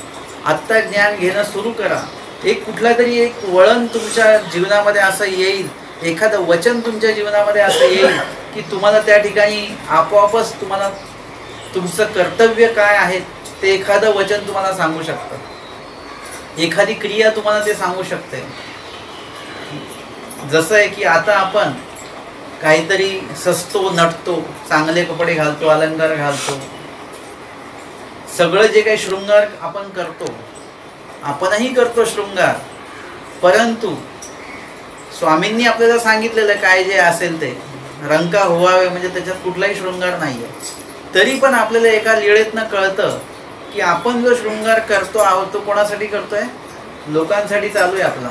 आत्ता ज्ञान घेणं सुरू करा. एक कुठला तरी एक वळण तुमच्या जीवनामध्ये असं येईल, एखादं वचन तुमच्या जीवनामध्ये असं येईल की तुम्हाला त्या ठिकाणी आपोआपच तुम्हाला तुमचं कर्तव्य काय आहे ते एखादं वचन तुम्हाला सांगू शकतं, एखादी क्रिया तुम्हाला ते सांगू शकते. जसं आहे की आता आपण काहीतरी सजतो, नटतो, चांगले कपडे घालतो, अलंकार घालतो, सगळं जे काही शृंगार आपण करतो, आपणही करतो शृंगार, परंतु स्वामींनी आपल्याला सांगितलेलं काय जे असेल ते रंका व्हावे, म्हणजे त्याच्यात कुठलाही शृंगार नाहीये. तरी पण आपल्याला एका लीळेतनं कळतं की आपण जो शृंगार करतो आहोत तो कोणासाठी करतोय? लोकांसाठी चालू आहे आपला.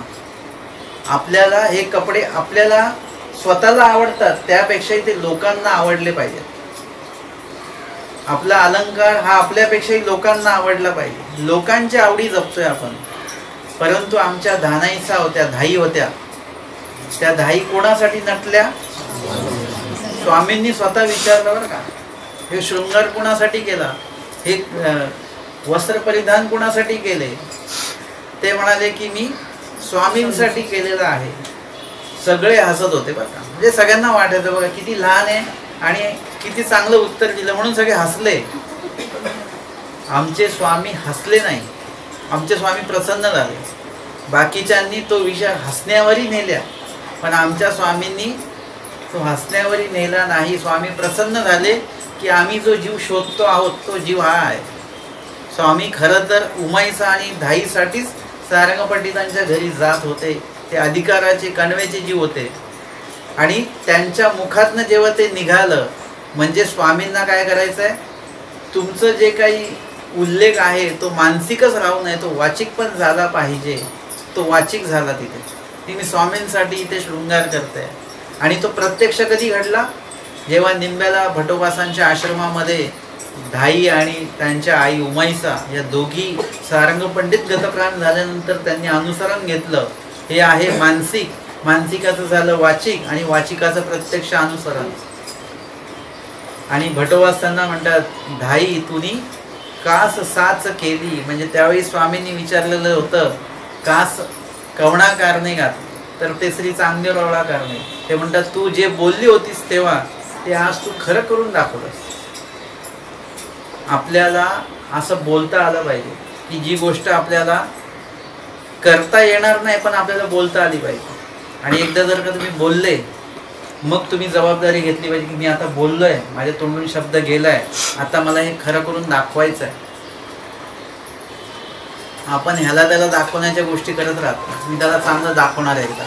आपल्याला हे कपडे आपल्याला स्वतःला आवडतात त्यापेक्षाही ते लोकांना आवडले पाहिजेत. आपला अलंकार हा आपल्यापेक्षाही लोकांना आवडला पाहिजे. लोकांच्या आवडी जपतोय आपण, परंतु आमच्या धानाईचा होत्या, धाई होत्या, त्या धाई कोणासाठी नटल्या? स्वामींनी स्वतः विचारलं बरं का, हे शृंगार कोणासाठी केला, हे वस्त्र परिधान कोणासाठी केले? ते म्हणाले की मी स्वामींसाठी केलेलं आहे. सगळे हसत होते बरं का, म्हणजे सगळ्यांना वाटायचं बघा किती लहान आहे आणि किती चांगलं उत्तर दिलं म्हणून सगळे हसले. आमचे स्वामी हसले नाही, आमचे स्वामी प्रसन्न झाले. बाकीच्यांनी तो विषय हसण्यावरही नेल्या, पण आमच्या स्वामींनी तो हसण्यावरही नेला नाही. स्वामी प्रसन्न झाले की आम्ही जो जीव शोधतो आहोत तो जीव हा आहे. स्वामी खरं तर उमाईचा आणि धाईसाठीच सारंगपंडितांच्या घरी जात होते. ते अधिकाराचे कणवेचे जीव होते आणि त्यांच्या मुखातनं जेव्हा ते निघालं म्हणजे स्वामींना काय करायचं आहे, तुमचं जे काही उल्लेख आहे तो मानसिकच राहू नये, तो वाचिक पण झाला पाहिजे. तो वाचिक झाला तिथे की मी स्वामींसाठी इथे शृंगार करते. आणि तो प्रत्यक्ष कधी घडला? जेव्हा निंब्याला भटोबासांच्या आश्रमामध्ये धाई आणि त्यांच्या आई उमाईसा या दोघी सारंग पंडित गतप्राण झाल्यानंतर त्यांनी अनुसरण घेतलं. हे आहे मानसिक, मानसिकाचं झालं वाचिक आणि वाचिकाचं प्रत्यक्ष अनुसरण. आणि भटोबासांना म्हणतात, धाई तुनी कास साच केली, म्हणजे त्यावेळी स्वामींनी विचारलेलं होतं कास कवणा कारणे घात, तर ते श्री चांगदेवरावला कारणे. ते म्हणतात तू जे बोलली होतीस तेव्हा ते आज तू खरं करून दाखवलंस. आपल्याला असं बोलता आलं पाहिजे की जी गोष्ट आपल्याला करता येणार नाही पण आपल्याला बोलता आली पाहिजे. आणि एकदा जर का तुम्ही बोलले मग तुम्ही जबाबदारी घेतली पाहिजे की मी आता बोललोय, माझ्या तोंडून शब्द गेलाय, आता मला हे खरं करून दाखवायचं आहे. आपण ह्याला त्याला दाखवण्याच्या गोष्टी करत राहतो, मी त्याला चांगलं दाखवणार आहे एकदा,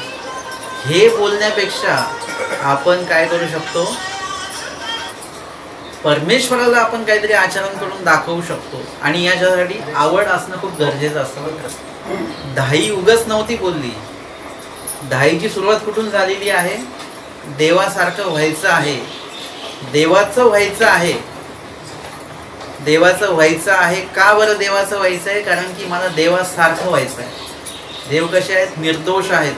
हे बोलण्यापेक्षा आपण काय करू शकतो, परमेश्वराला आपण काहीतरी आचरण करून दाखवू शकतो आणि याच्यासाठी आवड असणं खूप गरजेचं असतं. धाई उगच नव्हती बोलली. धाईची सुरुवात कुठून झालेली आहे? देवासारखं व्हायचं आहे, देवाचं व्हायचं आहे. देवाचं व्हायचं आहे. का बरं देवाचं व्हायचं आहे? कारण की मला देवासारखं व्हायचं आहे. देव कसे आहेत? निर्दोष आहेत.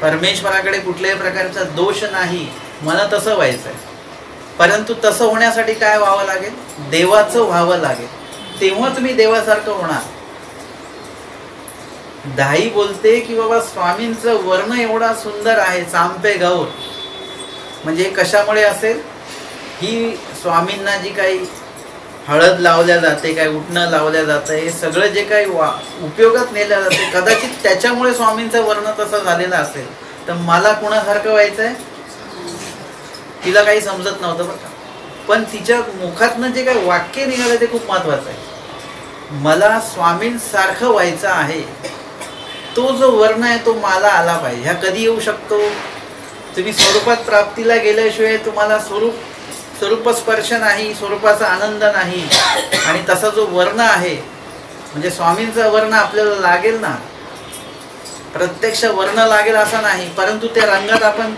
परमेश्वराकडे कुठल्याही प्रकारचा दोष नाही. मला तसं व्हायचं आहे. परंतु तसं होण्यासाठी काय व्हावं लागेल? देवाचं व्हावं लागेल. तेव्हा तुम्ही देवासारखं होणार. दाई बोलते की बाबा स्वामींचं वर्ण एवढा सुंदर आहे, चांपे गौर. म्हणजे कशामुळे असेल? ही स्वामींना जी काही हळद लावल्या जाते, काय उठणं लावल्या जातं, हे सगळं जे काही उपयोगात नेल्या जाते, कदाचित त्याच्यामुळे स्वामींचं वर्ण तसं झालेलं असेल. तर मला कुणासारखं व्हायचं आहे? तिला काही समजत नव्हतं बरं का, पण तिच्या मुखातनं जे काही वाक्य निघालं ते खूप महत्वाचं आहे. मला स्वामींसारखं व्हायचं आहे. तो जो वर्ण आहे तो मला आला पाहिजे. ह्या कधी येऊ शकतो? तुम्ही स्वरूपात प्राप्तीला गेल्याशिवाय तुम्हाला स्वरूप स्पर्श नाही, स्वरूपाचा आनंद नाही. आणि तसा जो वर्ण आहे म्हणजे स्वामींचा वर्ण आपल्याला लागेल ना, प्रत्यक्ष वर्ण लागेल असा नाही, परंतु त्या रंगात आपण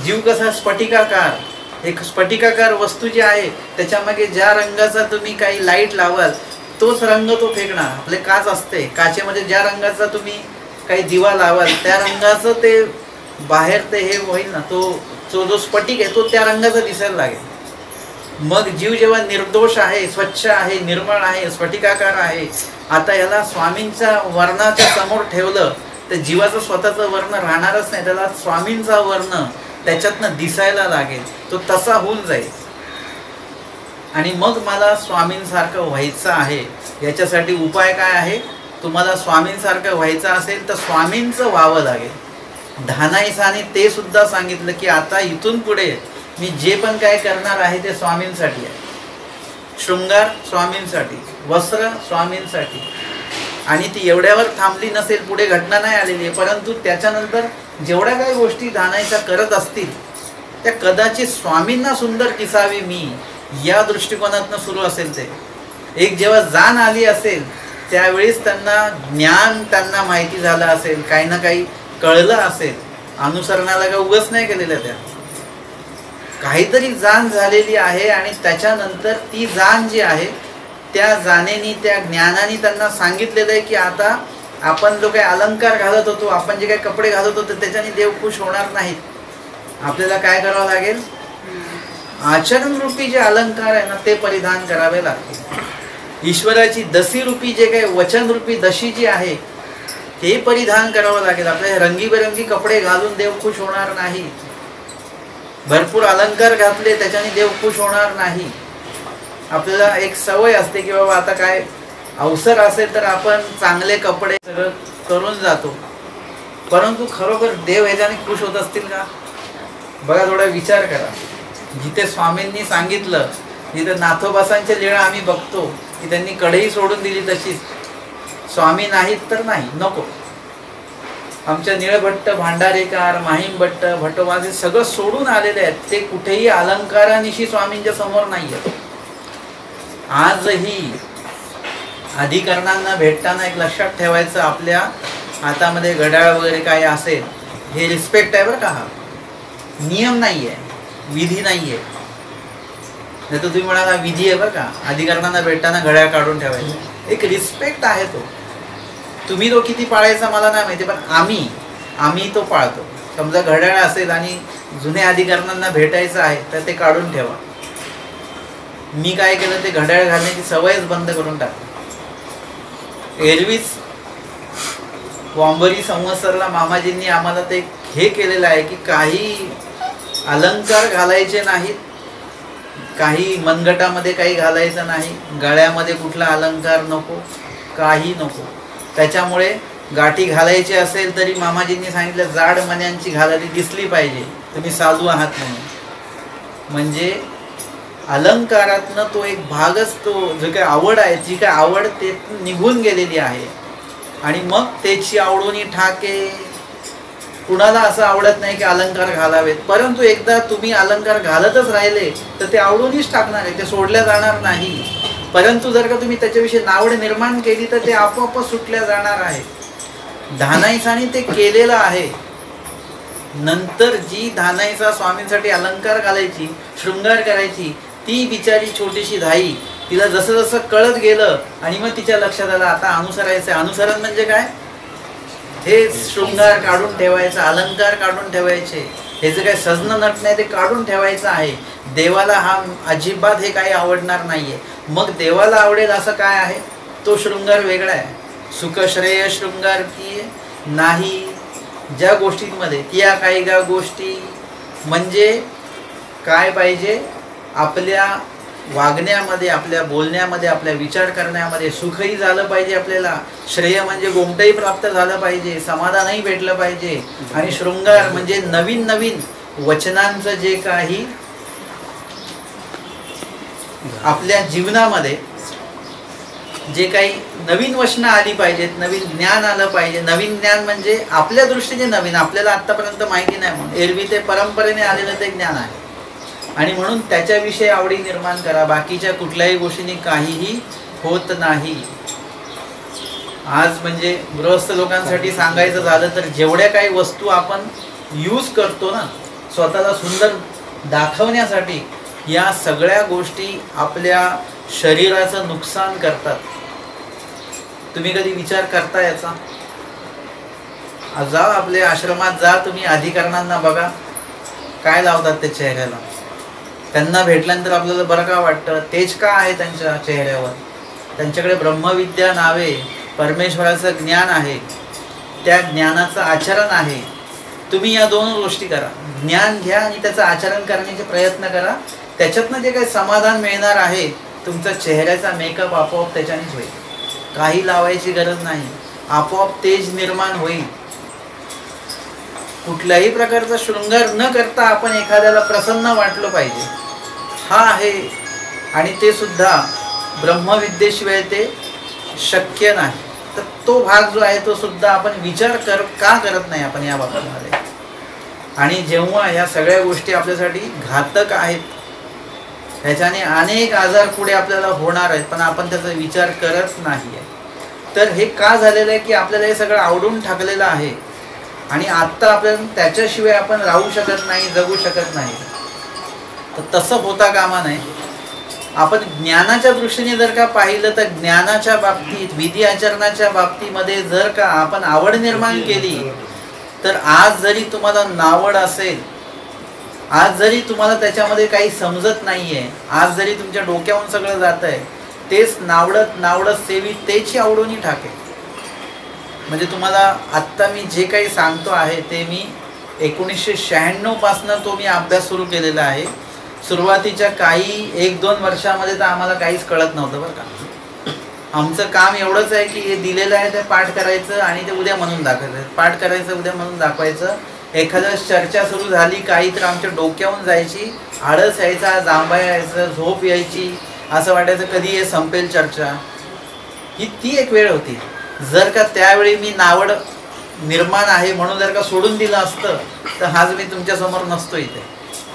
जीव कसा स्फटिकाकार, एक स्फटिकाकार वस्तू जी आहे त्याच्यामागे ज्या रंगाचा तुम्ही काही लाईट लावाल तोच रंग तो फेकणार. आपले काच असते, काचेमध्ये ज्या रंगाचा तुम्ही काही दिवा लावाल त्या रंगाचं ते बाहेर ते हे होईल ना, तो जो स्फटिक आहे तो त्या रंगाचा दिसायला लागेल. मग जीव जेव्हा निर्दोष आहे, स्वच्छ आहे, निर्मळ आहे, स्फटिकाकार आहे, आता याला स्वामींच्या वर्णाच्या समोर ठेवलं तर जीवाचं स्वतःचं वर्ण राहणारच नाही. त्याला स्वामींचा वर्ण त्याच्यातनं दिसायला लागेल, तो तसा होऊन जाईल. आणि मग मला स्वामींसारखं व्हायचं आहे. याच्यासाठी उपाय काय आहे? तुम्हाला स्वामींसारखं व्हायचं असेल तर स्वामींचं व्हावं लागेल. धानाईसाने ते सुद्धा सांगितलं की आता इथून पुढे मी जे पण काय करणार आहे ते स्वामींसाठी आहे. शृंगार स्वामींसाठी, वस्त्र स्वामींसाठी. आणि ती एवढ्यावर थांबली नसेल, पुढे घटना नाही आलेली आहे, परंतु त्याच्यानंतर जेवढ्या काही गोष्टी धानाईचा करत असतील त्या कदाचित स्वामींना सुंदर दिसावी मी या दृष्टिकोनातनं सुरू असेल. ते एक जेव्हा जाण आली असेल त्यावेळेस त्यांना ज्ञान, त्यांना माहिती झालं असेल, काही ना काही कळलं असेल. अनुसरणाला काय उगाच नाही केलेलं, त्या काहीतरी जाण झालेली आहे. आणि त्याच्यानंतर ती जाण जी आहे त्या जाणेनी, त्या ज्ञानाने त्यांना सांगितलेलं आहे की आता आपण जो काही अलंकार घालत होतो, आपण जे काही कपडे घालत होतो त्याच्याने देव खुश होणार नाहीत. आपल्याला काय करावं लागेल? आचरण रूपी जे अलंकार आहे ना ते परिधान करावे लागतील. ईश्वराची दसी रूपी जे काही वचन रूपी दशी जी आहे ते परिधान करावं लागेल. आपल्याला रंगीबेरंगी कपडे घालून देव खुश होणार नाही. भरपूर अलंकार घातले त्याच्याने देव खुश होणार नाही. आपल्याला एक सवय असते की बाबा आता काय अवसर असेल तर आपण चांगले कपडे सगळं करून जातो, परंतु खरोखर देव ह्याच्याने खुश होत असतील का? बघा, थोडा विचार करा. जिथे स्वामींनी सांगितलं, जिथे नाथोबासांच्या लीळा आम्ही बघतो की त्यांनी कढई सोडून दिली तशीच, स्वामी नाहीत तर नाही, नको. आमच्या निळभट्ट, भांडारेकार, माहीमभट्ट, भट्टोबाचे सगळं सोडून आलेले आहेत. ते कुठेही अलंकारानिशी स्वामींच्या समोर नाही आहेत. आजही अधिकरणांना भेटताना एक लक्षात ठेवायचं, आपल्या हातामध्ये घड्याळ वगैरे काय असेल हे रिस्पेक्ट आहे बरं का. हा नियम नाही आहे, विधी नाही आहे. नाही तर तुम्ही म्हणाला विधी आहे बरं का, अधिकरणांना भेटताना घड्याळ काढून ठेवायचं. एक रिस्पेक्ट आहे तो. तुम्ही तो किती पाळायचा मला नाही माहिती, पण आम्ही तो पाळतो. समजा घड्याळ असेल आणि जुन्या अधिकरणांना भेटायचं आहे तर ते काढून ठेवा. मी काय केलं, ते घड्याळ घालण्याची सवयच बंद करून टाकली. एरवीच वांबरी संवत्सरला मामाजींनी आम्हाला ते हे केलेलं आहे की काही अलंकार घालायचे नाहीत, काही मनगटामध्ये काही घालायचं नाही, गळ्यामध्ये कुठला अलंकार नको, काही नको. त्याच्यामुळे गाठी घालायची असेल तरी मामाजींनी सांगितलं जाड मण्यांची घालायची दिसली पाहिजे, तुम्ही साधू आहात म्हणून. म्हणजे अलंकारातनं तो एक भागच, तो जो काही आवड आहे, जी काय आवड ते निघून गेलेली आहे. आणि मग त्याची आवडोनी ठाके कुणाला असं आवडत नाही की अलंकार घालावेत, परंतु एकदा तुम्ही अलंकार घालतच राहिले तर ते आवडूनच टाकणार आहे, ते सोडल्या जाणार नाही. परंतु जर का तुम्ही त्याच्याविषयी नावड निर्माण केली तर ते आपोआप सुटल्या जाणार आहे. धानाईसाने ते केलेलं आहे. नंतर जी धानाईसा स्वामींसाठी अलंकार घालायची, शृंगार करायची, ती बिचारी छोटीशी धाई, तिला जसं जसं कळत गेलं आणि मग तिच्या लक्षात आलं आता अनुसरायचं. अनुसरण म्हणजे काय? हे शृंगार काढून ठेवायचं, अलंकार काढून ठेवायचे, हे जे काही सजणं नट नाही ते काढून ठेवायचं आहे. देवाला हा अजिबात हे काही आवडणार नाहीये. मग देवाला आवडेल असं काय आहे? तो शृंगार वेगळा आहे. सुखश्रेय शृंगार की नाही, ज्या गोष्टींमध्ये त्या काही ज्या गोष्टी म्हणजे काय पाहिजे, आपल्या वागण्यामध्ये, आपल्या बोलण्यामध्ये, आपल्या विचार करण्यामध्ये सुखही झालं पाहिजे आपल्याला, श्रेय म्हणजे गोमटही प्राप्त झालं पाहिजे, समाधानही भेटलं पाहिजे. आणि शृंगार म्हणजे नवीन नवीन वचनांचं जे काही आपल्या जीवनामध्ये जे काही नवीन वचनं आली पाहिजेत, नवीन ज्ञान आलं पाहिजे. नवीन ज्ञान म्हणजे आपल्या दृष्टीने नवीन, आपल्याला आत्तापर्यंत माहिती नाही म्हणून, एरवी ते परंपरेने आलेलं ते ज्ञान आहे. आणि म्हणून त्याच्याविषयी आवडी निर्माण करा. बाकीच्या कुठल्याही गोष्टींनी काहीही होत नाही. आज म्हणजे गृहस्थ लोकांसाठी सांगायचं झालं तर जेवढ्या काही वस्तू आपण यूज करतो ना स्वतःला सुंदर दाखवण्यासाठी, या सगळ्या गोष्टी आपल्या शरीराचं नुकसान करतात. तुम्ही कधी विचार करता याचा? जा आपल्या आश्रमात जा तुम्ही, अधिकाऱ्यांना बघा काय लावतात ते चेहऱ्याला. त्यांना भेटल्यानंतर आपल्याला बरं का वाटतं? तेज का आहे त्यांच्या चेहऱ्यावर? त्यांच्याकडे ब्रह्मविद्या नावे, परमेश्वराचं ज्ञान आहे, त्या ज्ञानाचं आचरण आहे. तुम्ही या दोन गोष्टी करा, ज्ञान घ्या आणि त्याचं आचरण करण्याचे प्रयत्न करा. त्याच्यातनं जे काही समाधान मिळणार आहे, तुमचा चेहऱ्याचा मेकअप आपोआप त्याच्यानेच होईल. काही लावायची गरज नाही, आपोआप तेज निर्माण होईल. कुठल्याही प्रकारचा शृंगार न करता आपण एखाद्याला प्रसन्न वाटलं पाहिजे, हा आहे. आणि ते सुद्धा ब्रह्मविद्येशिवाय ते शक्य नाही. तर तो भाग जो आहे तो सुद्धा आपण विचार का करत नाही आपण या बाबतीमध्ये. आणि जेव्हा ह्या सगळ्या गोष्टी आपल्यासाठी घातक आहेत, ह्याच्याने अनेक आजार पुढे आपल्याला होणार आहेत, पण आपण त्याचा विचार करत नाही आहे. तर हे का झालेलं आहे की आपल्याला हे सगळं आवडून टाकलेलं आहे आणि आत्ता आपल्याला त्याच्याशिवाय आपण राहू शकत नाही, जगू शकत नाही. तर तसं होता कामा नये. आपण ज्ञानाच्या दृष्टीने जर का पाहिलं तर ज्ञानाच्या बाबतीत, विधी आचरणाच्या बाबतीमध्ये जर का आपण आवड निर्माण केली तर आज जरी तुम्हाला नावड असेल, आज जरी तुम्हाला त्याच्यामध्ये काही समजत नाहीये, आज जरी तुमच्या डोक्यावरून सगळं जात आहे, तेच नावडत सेवी तेची आवडून टाकेल. म्हणजे तुम्हाला आत्ता मी जे काही सांगतो आहे ते मी 1996 पासून तो मी अभ्यास सुरू केलेला आहे. सुरुवातीच्या काही 1-2 वर्षामध्ये तर आम्हाला काहीच कळत नव्हतं बरं का. आमचं काम एवढंच आहे की हे दिलेलं आहे ते पाठ करायचं आणि ते उद्या म्हणून दाखवायचं, पाठ करायचं उद्या म्हणून दाखवायचं. एखाद्या चर्चा सुरू झाली काही तर आमच्या डोक्यावरून जायची, आळस यायचा, जांभा यायचं, झोप यायची, असं वाटायचं कधी हे संपेल चर्चा. ती एक वेळ होती. जर का त्यावेळी मी नावड निर्माण आहे म्हणून जर का सोडून दिलं असतं तर आज मी तुमच्यासमोर नसतो इथे.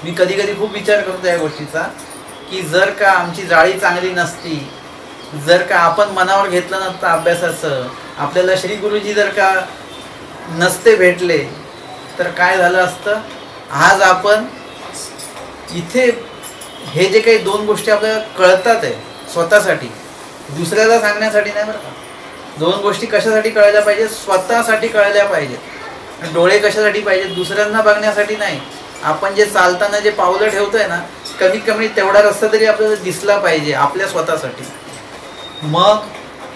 मी कधी कधी खूप विचार करतो या गोष्टीचा की जर का आमची जाळी चांगली नसती, जर का आपण मनावर घेतलं नसतं अभ्यासाचं, आपल्याला श्री गुरुजी जर का नसते भेटले तर काय झालं असतं. आज आपण इथे हे जे काही 2 गोष्टी आपल्याला कळतात आहे स्वतःसाठी, दुसऱ्याला सांगण्यासाठी नाही बरं का. 2 गोष्टी कशासाठी कळायला पाहिजे? स्वतःसाठी कळल्या पाहिजेत. डोळे कशासाठी पाहिजेत? दुसऱ्यांना बघण्यासाठी नाही. आपण जे चालताना जे पावलं ठेवतोय ना, कमीत कमी तेवढा रस्ता तरी आपल्याला दिसला पाहिजे आपल्या स्वतःसाठी. मग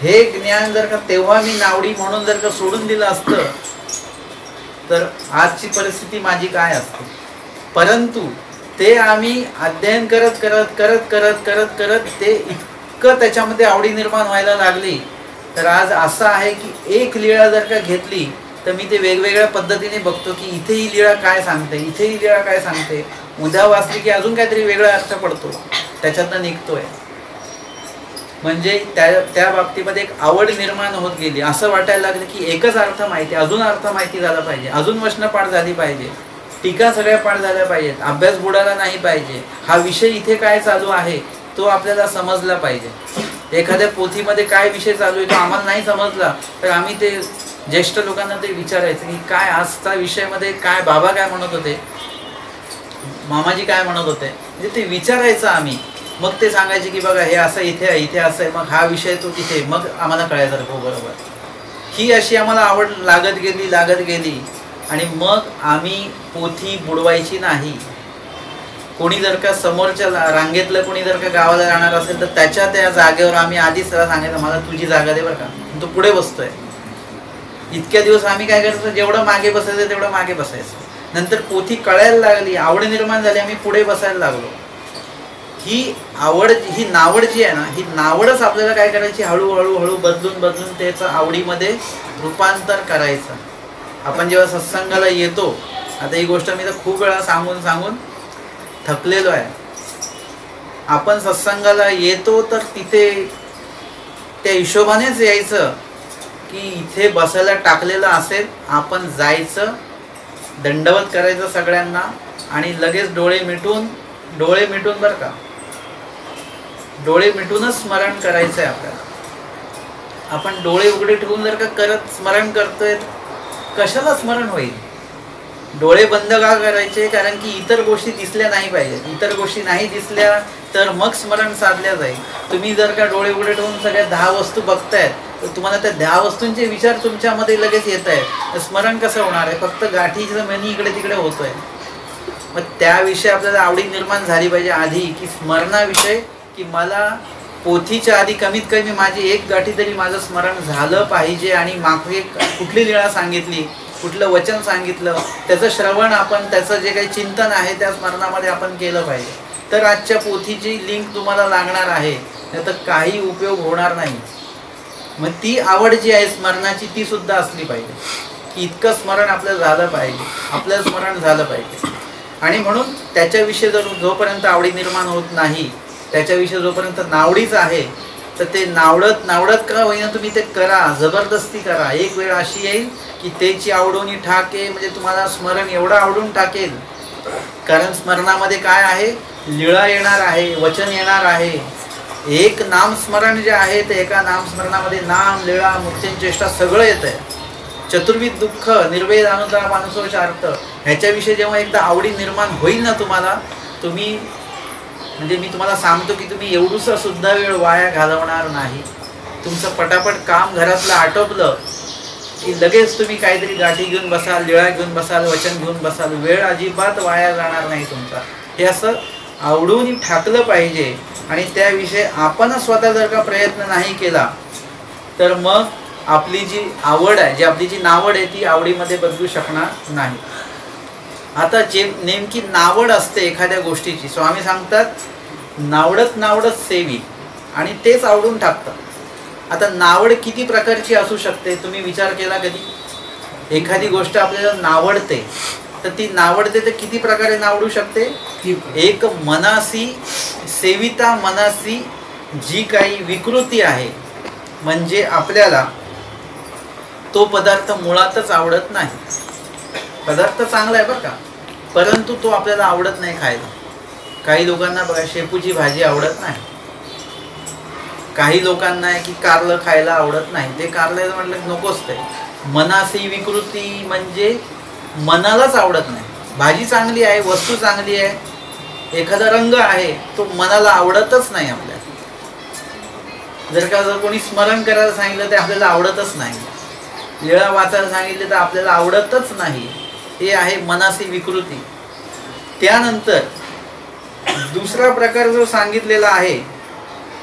हे ज्ञान जर का तेव्हा मी नावडी म्हणून जर का सोडून दिलं असतं तर आजची परिस्थिती माझी काय असते. परंतु ते आम्ही अध्ययन करत करत करत करत करत करत ते इतकं त्याच्यामध्ये आवडी निर्माण व्हायला लागली तर आज असं आहे की एक लीळा जर का घेतली तर मी ते वेगवेगळ्या पद्धतीने बघतो की इथे ही लीळा काय सांगते, इथे ही लीळा काय सांगते. उद्या वाचली की अजून काहीतरी वेगळा अर्थ पडतो, त्याच्यातनं निघतोय. म्हणजे त्या बाबतीमध्ये एक आवड निर्माण होत गेली. असं वाटायला लागलं की एकच अर्थ माहिती, अजून अर्थ माहिती झाला पाहिजे, अजून वचनं पाठ झाली पाहिजे, टीका सगळ्या पाठ झाल्या पाहिजेत, अभ्यास बुडाला नाही पाहिजे, हा विषय इथे काय चालू आहे तो आपल्याला समजला पाहिजे. एखाद्या पोथीमध्ये काय विषय चालू आहे तो आम्हाला नाही समजला तर आम्ही ते ज्येष्ठ लोकांना ते विचारायचं की काय आजचा विषयामध्ये काय, बाबा काय म्हणत होते, मामाजी काय म्हणत होते, म्हणजे ते विचारायचं आम्ही. मग ते सांगायचे की बघा हे असं इथे आहे, इथे असं आहे, मग हा विषय तो तिथे, मग आम्हाला कळायचं हो बरोबर. ही अशी आम्हाला आवड लागत गेली आणि मग आम्ही पोथी बुडवायची नाही. कोणी जर का समोरच्या रांगेतलं कोणी जर का गावाला जाणार असेल तर त्या जागेवर आम्ही आधीच त्याला सांगायचं मला तुझी जागा दे बरं का, तो पुढे बसतोय. इतक्या दिवस आम्ही काय करायचं, जेवढं मागे बसायचं तेवढं मागे बसायचं. नंतर पोथी कळायला लागली, आवड निर्माण झाली, आम्ही पुढे बसायला लागलो. ही आवड, ही नावड जी आहे ना, ही नावडच आपल्याला काय करायची, हळूहळू बदलून त्याचं आवडीमध्ये रूपांतर करायचं. आपण जेव्हा सत्संगाला येतो, आता ही गोष्ट मी तर खूप वेळा सांगून थकलेलो आहे. आपण सत्संगाला येतो तर तिथे त्या हिशोबानेच यायचं की इथे बसायला टाकलेलं असेल, आपण जायचं, दंडवत करायचं सगळ्यांना आणि लगेच डोळे मिटून बरं का, डोळे मिटूनच स्मरण करायचं आहे आपल्याला. आपण डोळे उघडे ठेवून जर का करत स्मरण करतोय, कशाला स्मरण होईल. डोळे बंद का करायचे, कारण की इतर गोष्टी दिसल्या नाही पाहिजेत. इतर गोष्टी नाही दिसल्या तर मग स्मरण साधल्या जाईल. तुम्ही जर का डोळे उघडे ठेवून सगळ्या 10 वस्तू बघतायत तर तुम्हाला त्या 10 वस्तूंचे विचार तुमच्यामध्ये लगेच येत आहेत, स्मरण कसं होणार आहे. फक्त गाठीचं मनी इकडे तिकडे होतोय. मग त्याविषयी आपल्याला आवडी निर्माण झाली पाहिजे आधी, की स्मरणाविषय, की मला पोथीच्या आधी कमीत कमी माझी एक गाठी तरी माझं स्मरण झालं पाहिजे आणि मागे कुठली लीळा सांगितली, कुठलं वचन सांगितलं, त्याचं श्रवण आपण, त्याचं जे काही चिंतन आहे त्या स्मरणामध्ये आपण केलं पाहिजे. तर आजच्या पोथीची लिंक तुम्हाला लागणार आहे, नाही तर काही उपयोग होणार नाही. मग ती आवड जी आहे स्मरणाची ती सुद्धा असली पाहिजे, की इतकं स्मरण आपल्याला झालं पाहिजे, आपलं स्मरण झालं पाहिजे. आणि म्हणून त्याच्याविषयी जोपर्यंत आवडी निर्माण होत नाही, त्याच्याविषयी जोपर्यंत नावडीच आहे, तर ते नावडत का होईना तुम्ही ते करा, जबरदस्ती करा. एक वेळ अशी येईल की त्याची आवडून ठाके, म्हणजे तुम्हाला स्मरण एवढं आवडून टाकेल, कारण स्मरणामध्ये काय आहे, लीळा येणार आहे, वचन येणार आहे. एक नामस्मरण जे आहे ते एका नामस्मरणामध्ये नाम, लीळा, मुक्तिचेष्टा सगळं येत आहे. चतुर्विध दुःख, निर्वेद, अनुताप, अनुशोचार्थ, ह्याच्याविषयी जेव्हा एकदा आवडी निर्माण होईल ना तुम्हाला, तुम्ही, म्हणजे मी तुम्हाला सांगतो की तुम्ही एवढूसा सुद्धा वेळ वाया घालवणार नाही. तुमचं पटापट काम घरातलं आटोपलं की लगेच तुम्ही काहीतरी गाठी घेऊन बसाल, लीळा घेऊन बसाल, वचन घेऊन बसाल. वेळ अजिबात वाया जाणार नाही तुमचा. हे असं आवडून ठाकलं पाहिजे. आणि त्याविषयी आपण स्वतः जर का प्रयत्न नाही केला तर मग आपली जी आवड आहे, आपली जी नावड आहे, ती आवडीमध्ये बदलू शकणार नाही. आता जे नेमकी नावड असते एखाद्या गोष्टीची, स्वामी सांगतात नावडत सेवी, आणि तेच आवडून टाकतात. आता नावड किती प्रकारची असू शकते, तुम्ही विचार केला कधी? एखादी गोष्ट आपल्याला नावडते तर ती नावडते तर किती प्रकारे नावडू शकते. एक मनासी सेविता, मनासी जी काही विकृती आहे, म्हणजे आपल्याला तो पदार्थ मुळातच आवडत नाही. पदार्थ चांगला आहे बरं का, परंतु तो आपल्याला आवडत नाही खायला. काही लोकांना बघा शेपूची भाजी आवडत नाही, काही लोकांना आहे की कारलं खायला आवडत नाही, ते कारलं म्हटलं नकोच. ते मनासी विकृती म्हणजे मनालाच आवडत नाही. भाजी चांगली आहे, वस्तू चांगली आहे, एखादा रंग आहे, तो मनाला आवडतच नाही आपल्याला. जर कोणी स्मरण करायला सांगितलं ते आपल्याला आवडतच नाही, लीळा वाचायला सांगितले तर आपल्याला आवडतच नाही. हे आहे मनासी विकृती. त्यानंतर दुसरा प्रकार जो सांगितलेला आहे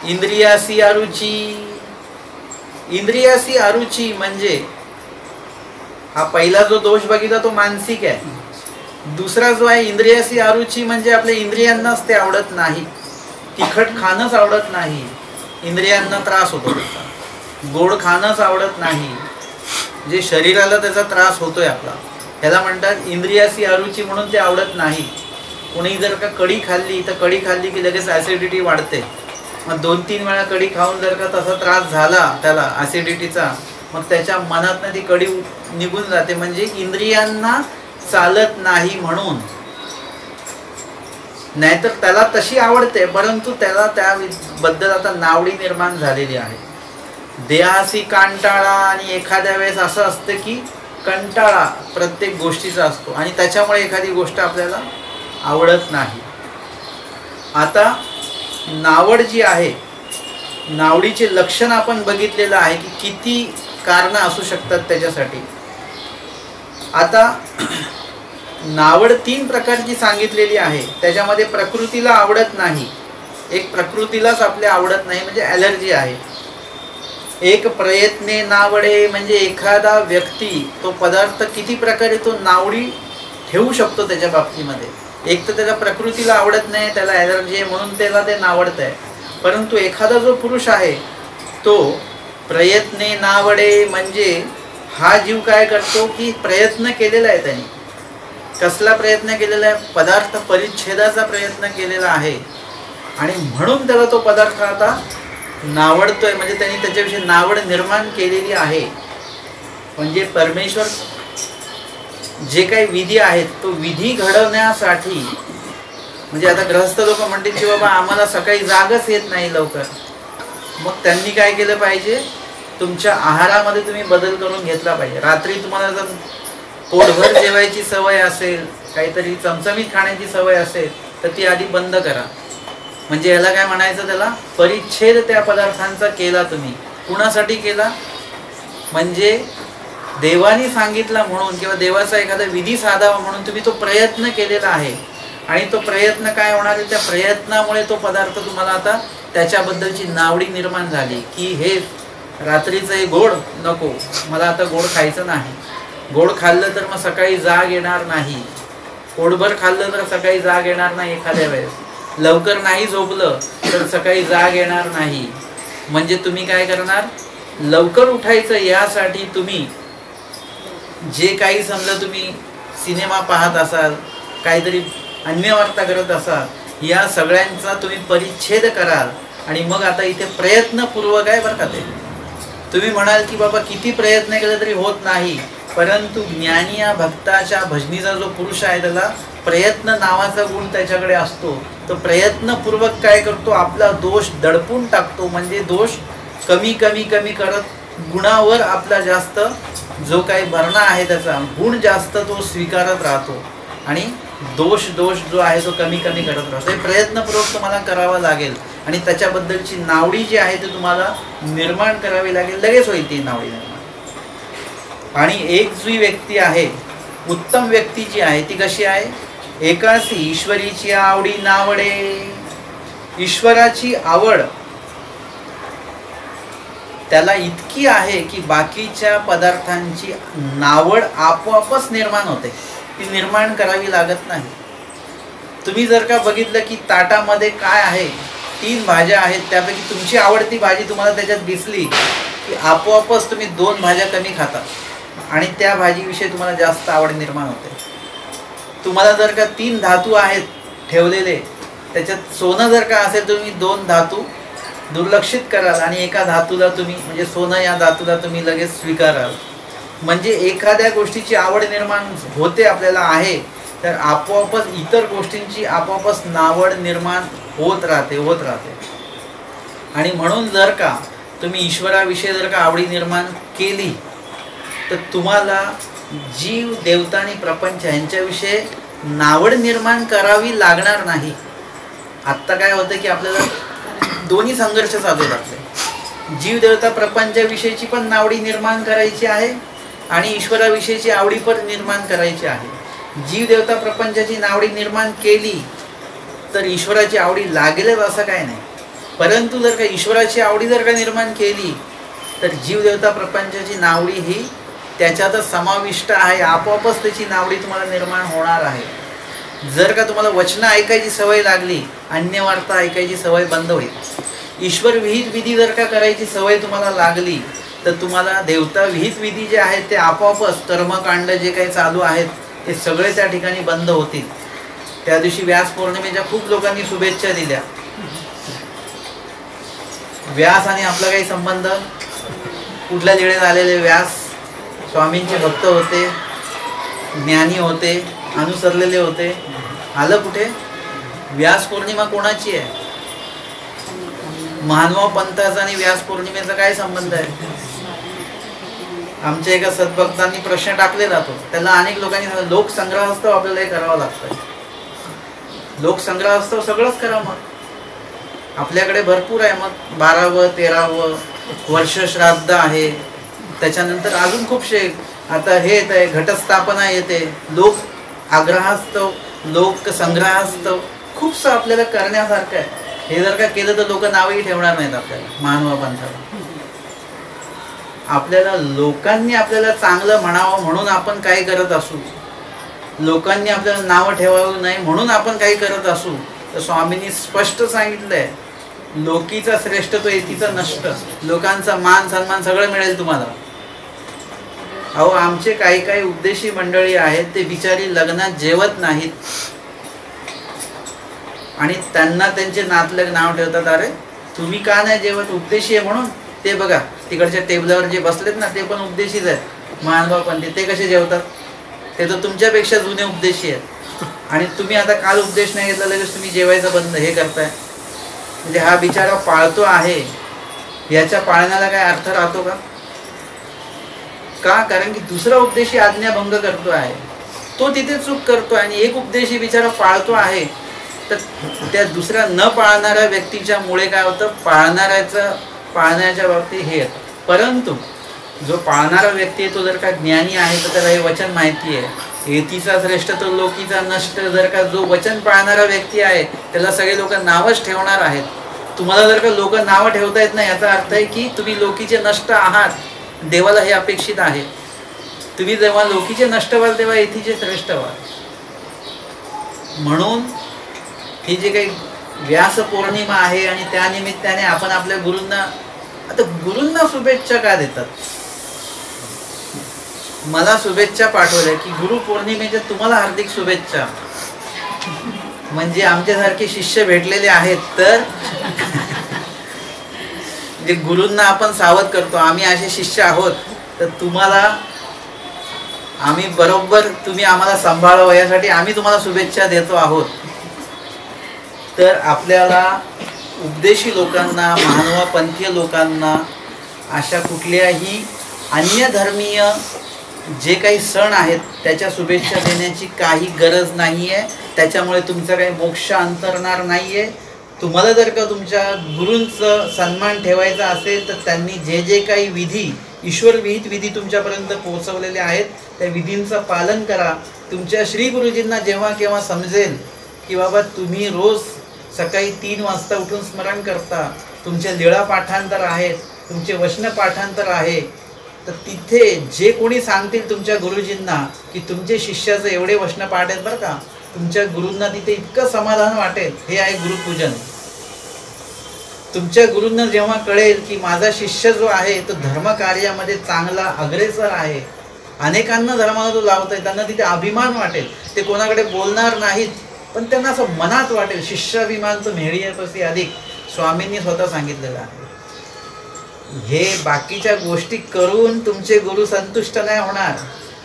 इंद्रियासी अरुची. इंद्रियासी अरुची म्हणजे हा पहिला जो दोष बघितला तो मानसिक आहे. दुसरा जो आहे इंद्रियासी अरुची म्हणजे आपल्या इंद्रियांनाच ते आवडत नाही. तिखट खाणंच आवडत नाही, इंद्रियांना त्रास होतो. गोड खाणंच आवडत नाही, जे शरीराला त्याचा त्रास होतोय आपला, त्याला म्हणतात इंद्रियासी अरुची, म्हणून ते आवडत नाही. कोणी जर का कढी खाल्ली तर कढी खाल्ली की लगेच ॲसिडिटी वाढते, मग 2-3 वेळा कढी खाऊन जर का तसा त्रास झाला त्याला ऍसिडिटीचा, मग त्याच्या मनातनं ती कढी निघून जाते, म्हणजे इंद्रियांना चालत नाही म्हणून. नाहीतर त्याला तशी आवडते, परंतु त्याला त्याबद्दल आता नावडी निर्माण झालेली आहे. देहासी कंटाळा, आणि एखाद्या वेळेस असं असतं की कंटाळा प्रत्येक गोष्टीचा असतो आणि त्याच्यामुळे एखादी गोष्ट आपल्याला आवडत नाही. आता नावड जी आहे, नावडीचे लक्षण आपण बघितलेलं आहे की किती कारणं असू शकतात त्याच्यासाठी. आता नावड 3 प्रकारची सांगितलेली आहे. त्याच्यामध्ये प्रकृतीला आवडत नाही, एक प्रकृतीलाच आपल्या आवडत नाही म्हणजे ॲलर्जी आहे. एक प्रयत्ने नावडे, म्हणजे एखादा व्यक्ती तो पदार्थ किती प्रकारे तो नावडी ठेवू शकतो त्याच्या बाबतीमध्ये. एक तर त्याला प्रकृतीला आवडत नाही, त्याला ॲलर्जी आहे म्हणून त्याला ते नावडत आहे. परंतु एखादा जो पुरुष आहे तो प्रयत्ने नावडे, म्हणजे हा जीव काय करतो की प्रयत्न केलेला आहे त्याने. कसला प्रयत्न केलेला आहे? पदार्थ परिच्छेदाचा प्रयत्न केलेला आहे आणि म्हणून त्याला तो पदार्थ आता नावडतोय, म्हणजे त्यांनी त्याच्याविषयी नावड निर्माण केलेली आहे. म्हणजे परमेश्वर जे काही विधी आहेत तो विधी घडवण्यासाठी, म्हणजे आता गृहस्थ लोक म्हणतील की बाबा आम्हाला सकाळी जागच येत नाही लवकर, मग त्यांनी काय केलं पाहिजे, तुमच्या आहारामध्ये तुम्ही बदल करून घेतला पाहिजे. रात्री तुम्हाला जर पोटभर जेवायची सवय असेल, काहीतरी चमचमीत खाण्याची सवय असेल तर ती आधी बंद करा. म्हणजे याला काय म्हणायचं, त्याला परिच्छेद त्या पदार्थांचा केला तुम्ही. कुणासाठी केला? म्हणजे देवानी सांगितला म्हणून किंवा देवाचा एखादा विधी साधावा म्हणून तुम्ही तो प्रयत्न केलेला आहे. आणि तो प्रयत्न काय होणार आहे, त्या प्रयत्नामुळे तो पदार्थ तुम्हाला आता त्याच्याबद्दलची नावडी निर्माण झाली की हे रात्रीचं हे गोड नको, मला आता गोड खायचं नाही. गोड खाल्लं तर मग सकाळी जाग येणार नाही, पोटभर खाल्लं तर सकाळी जाग येणार नाही, एखाद्या वेळेस लवकर नाही झोपलं तर सकाळी जाग येणार नाही. म्हणजे तुम्ही काय करणार, लवकर उठायचं यासाठी तुम्ही जे काही समजा तुम्ही सिनेमा पाहत असाल, काहीतरी अन्य वार्ता करत असाल, या सगळ्यांचा तुम्ही परिच्छेद कराल. आणि मग आता इथे प्रयत्नपूर्वक आहे बरं का ते. तुम्ही म्हणाल की बाबा किती प्रयत्न केले तरी होत नाही, परंतु ज्ञानी या भक्ताच्या भजनीचा जो पुरुष आहे त्याला प्रयत्न नावाचा गुण त्याच्याकडे असतो. तो प्रयत्नपूर्वक काय करतो, आपला दोष दडपून टाकतो. म्हणजे दोष कमी कमी कमी करत गुणावर आपला जास्त जो काही भरणा आहे त्याचा गुण जास्त तो स्वीकारत राहतो आणि दोष जो आहे तो कमी कमी करत राहतो. हे प्रयत्नपूर्वक तुम्हाला करावं लागेल आणि त्याच्याबद्दलची नावडी जी आहे ती तुम्हाला निर्माण करावी लागेल. लगेच होईल ती नावडी निर्माण. आणि एक जी व्यक्ती आहे, उत्तम व्यक्ती जी आहे ती कशी आहे, एकासी ईश्वरीची आवडी नावडे. ईश्वराची आवड त्याला इतकी आहे की बाकीच्या पदार्थांची नावड आपोआपच निर्माण होते, ती निर्माण करावी लागत नाही. तुम्ही जर का बघितलं की ताटामध्ये काय आहे, 3 भाज्या आहेत, त्यापैकी तुमची आवडती भाजी तुम्हाला त्याच्यात दिसली की आपोआपच तुम्ही 2 भाज्या कमी खाता आणि त्या भाजीविषयी तुम्हाला जास्त आवड निर्माण होते. तुम्हाला जर का 3 धातू आहेत ठेवलेले, त्याच्यात सोनं जर का असेल तुम्ही 2 धातू दुर्लक्षित कराल आणि एका धातूला तुम्ही म्हणजे सोनं या धातूला तुम्ही लगेच स्वीकाराल. म्हणजे एखाद्या गोष्टीची आवड निर्माण होते आपल्याला आहे तर आपोआपच इतर गोष्टींची आपोआपच नावड निर्माण होत राहते. आणि म्हणून जर का तुम्ही ईश्वराविषयी जर का आवडी निर्माण केली तर तुम्हाला जीव देवता आणि प्रपंच यांच्याविषयी नावड निर्माण करावी लागणार नाही. आत्ता काय होतं की आपल्याला दोन्ही संघर्ष साधू लागते. जीव देवता प्रपंचाविषयीची पण नावडी निर्माण करायची आहे आणि ईश्वराविषयीची आवडी पण निर्माण करायची आहे. जीव देवता प्रपंचाची नावडी निर्माण केली तर ईश्वराची आवडी लागेलच असं काय नाही. परंतु जर का ईश्वराची आवडी जर का निर्माण केली तर जीव देवता प्रपंचाची नावडी ही त्याच्यातच समाविष्ट आहे, आपोआपच त्याची नावडी तुम्हाला निर्माण होणार आहे. जर का तुम्हाला वचनं ऐकायची सवय लागली, अन्य वार्ता ऐकायची सवय बंद होईल. ईश्वर विहित विधी जर का करायची सवय तुम्हाला लागली तर तुम्हाला देवता विहित विधी जे आहेत ते आपोआपच कर्मकांड जे काही चालू आहेत ते सगळे त्या ठिकाणी बंद होतील. त्या दिवशी व्यास पौर्णिमेच्या खूप लोकांनी शुभेच्छा दिल्या. व्यास आणि आपला काही संबंध? कुठल्या लेण्यात आलेले व्यास स्वामींचे भक्त होते, ज्ञानी होते, अनुसरलेले होते. आलं कुठे? व्यास पौर्णिमा कोणाची आहे? मानवा पंथाचा आणि व्यास पौर्णिमेचा काय संबंध आहे? आमच्या एका सद्भक्तांनी प्रश्न टाकलेला तो, त्याला अनेक लोकांनी सांगितलं लोकसंग्रहास्तव आपल्याला हे करावं लागतं. लोकसंग्रहास्तव सगळंच करा, मग आपल्याकडे भरपूर आहे. मग 12वं 13वं वर्ष श्राद्ध आहे, त्याच्यानंतर अजून खूपशे आता हे येत आहे, घटस्थापना येते, लोक आग्रहास्तव, लोक संग्रहास्तव, खूपसं आपल्याला करण्यासारखं आहे. हे जर का केलं तर लोक नावही ठेवणार नाहीत आपल्याला मानवा पंथाला. आपल्याला लोकांनी आपल्याला चांगलं म्हणावं म्हणून आपण काही करत असू, लोकांनी आपल्याला नावं ठेवावं नाही म्हणून आपण काही करत असू, तर स्वामींनी स्पष्ट सांगितलंय लोकीचा श्रेष्ठ तो येतीचा नष्ट. लोकांचा मान सन्मान सगळं मिळेल तुम्हाला. अहो, आमचे काही काही उपदेशी मंडळी आहेत, ते बिचारी लग्नात जेवत नाहीत आणि त्यांना त्यांचे नातलग नाव ठेवतात, अरे तुम्ही का नाही जेवत? उपदेशी आहे म्हणून. ते बघा तिकडच्या टेबलावर जे बसलेत ना, ते पण उपदेशीच आहेत महानुभाव पंथी. ते कसे जेवतात? ते तर तुमच्यापेक्षा जुने उपदेशी आहेत. आणि तुम्ही आता काल उपदेश नाही घेतला, लगेच तुम्ही जेवायचं बंद हे करताय. म्हणजे हा बिचारा पाळतो आहे, याच्या पाळण्याला काय अर्थ राहतो का? कारण की दुसरा उपदेशी आज्ञाभंग करतो आहे, तो तिथे चूक करतो, आणि एक उपदेशी बिचारा पाळतो आहे. तर त्या दुसऱ्या न पाळणाऱ्या व्यक्तीच्या मुळे काय होतं? पाळण्याच्या बाबतीत हे येतं. परंतु जो पाळणारा व्यक्ती आहे तो जर का ज्ञानी आहे, तर त्याला हे वचन माहिती आहे, येतीचा श्रेष्ठ तो लोकीचा नष्ट. जर का जो वचन पाळणारा व्यक्ती आहे त्याला सगळे लोक नावच ठेवणार आहेत. तुम्हाला जर का लोक नावं ठेवता येत नाही, याचा अर्थ आहे की तुम्ही लोकीचे नष्ट आहात. देवाला हे अपेक्षित आहे. तुम्ही जेव्हा लोकीचे नष्ट व्हाल तेव्हा येतीचे श्रेष्ठ व्हाल. म्हणून ही जी काही व्यास पौर्णिमा आहे आणि त्या निमित्ताने आपण आपल्या गुरूंना, आता गुरूंना शुभेच्छा का देतात? मला शुभेच्छा पाठवल्या की गुरु पौर्णिमेच्या तुम्हाला हार्दिक शुभेच्छा. म्हणजे आमच्यासारखे शिष्य भेटलेले आहेत, तर जे गुरूंना आपण सावध करतो, आम्ही असे शिष्य आहोत, तर तुम्हाला आम्ही बरोबर, तुम्ही आम्हाला सांभाळावं यासाठी आम्ही तुम्हाला शुभेच्छा देतो आहोत. तर आपल्याला उपदेशी लोकांना, महानुभाव पंथीय लोकांना अशा कुठल्याही अन्य धर्मीय जे काही सण आहेत त्याच्या शुभेच्छा देण्याची काही गरज नाही आहे. त्याच्यामुळे तुमचा काही मोक्ष अंतरणार नाही आहे. तुम्हाला जर का तुमच्या गुरूंचं सन्मान ठेवायचा असेल, तर त्यांनी जे जे काही विधी, ईश्वर विहित विधी तुमच्यापर्यंत पोहोचवलेले आहेत, त्या विधींचं पालन करा. तुमच्या श्री गुरुजींना जेव्हा केव्हा समजेल की बाबा तुम्ही रोज सकाळी 3 वाजता उठून स्मरण करता, तुमचे लीळा पाठांतर आहेत, तुमचे वचन पाठांतर आहे, तर तिथे जे कोणी सांगतील तुमच्या गुरुजींना की तुमचे शिष्याचं एवढे वचन पाठ आहेत बरं का, तुमच्या गुरूंना तिथे इतकं समाधान वाटेल. हे आहे गुरुपूजन. तुमच्या गुरूंना जेव्हा कळेल की माझा शिष्य जो आहे तो धर्म कार्यामध्ये चांगला अग्रेसर आहे, अनेकांना धर्माला तो लावतोय, त्यांना तिथे अभिमान वाटेल. ते कोणाकडे बोलणार नाहीत, पण त्यांना असं मनात वाटेल. शिष्याभिमान तो मेळीयेपसी अधिक, स्वामींनी स्वतः सांगितलेलं आहे. हे बाकीच्या गोष्टी करून तुमचे गुरु संतुष्ट नाही होणार.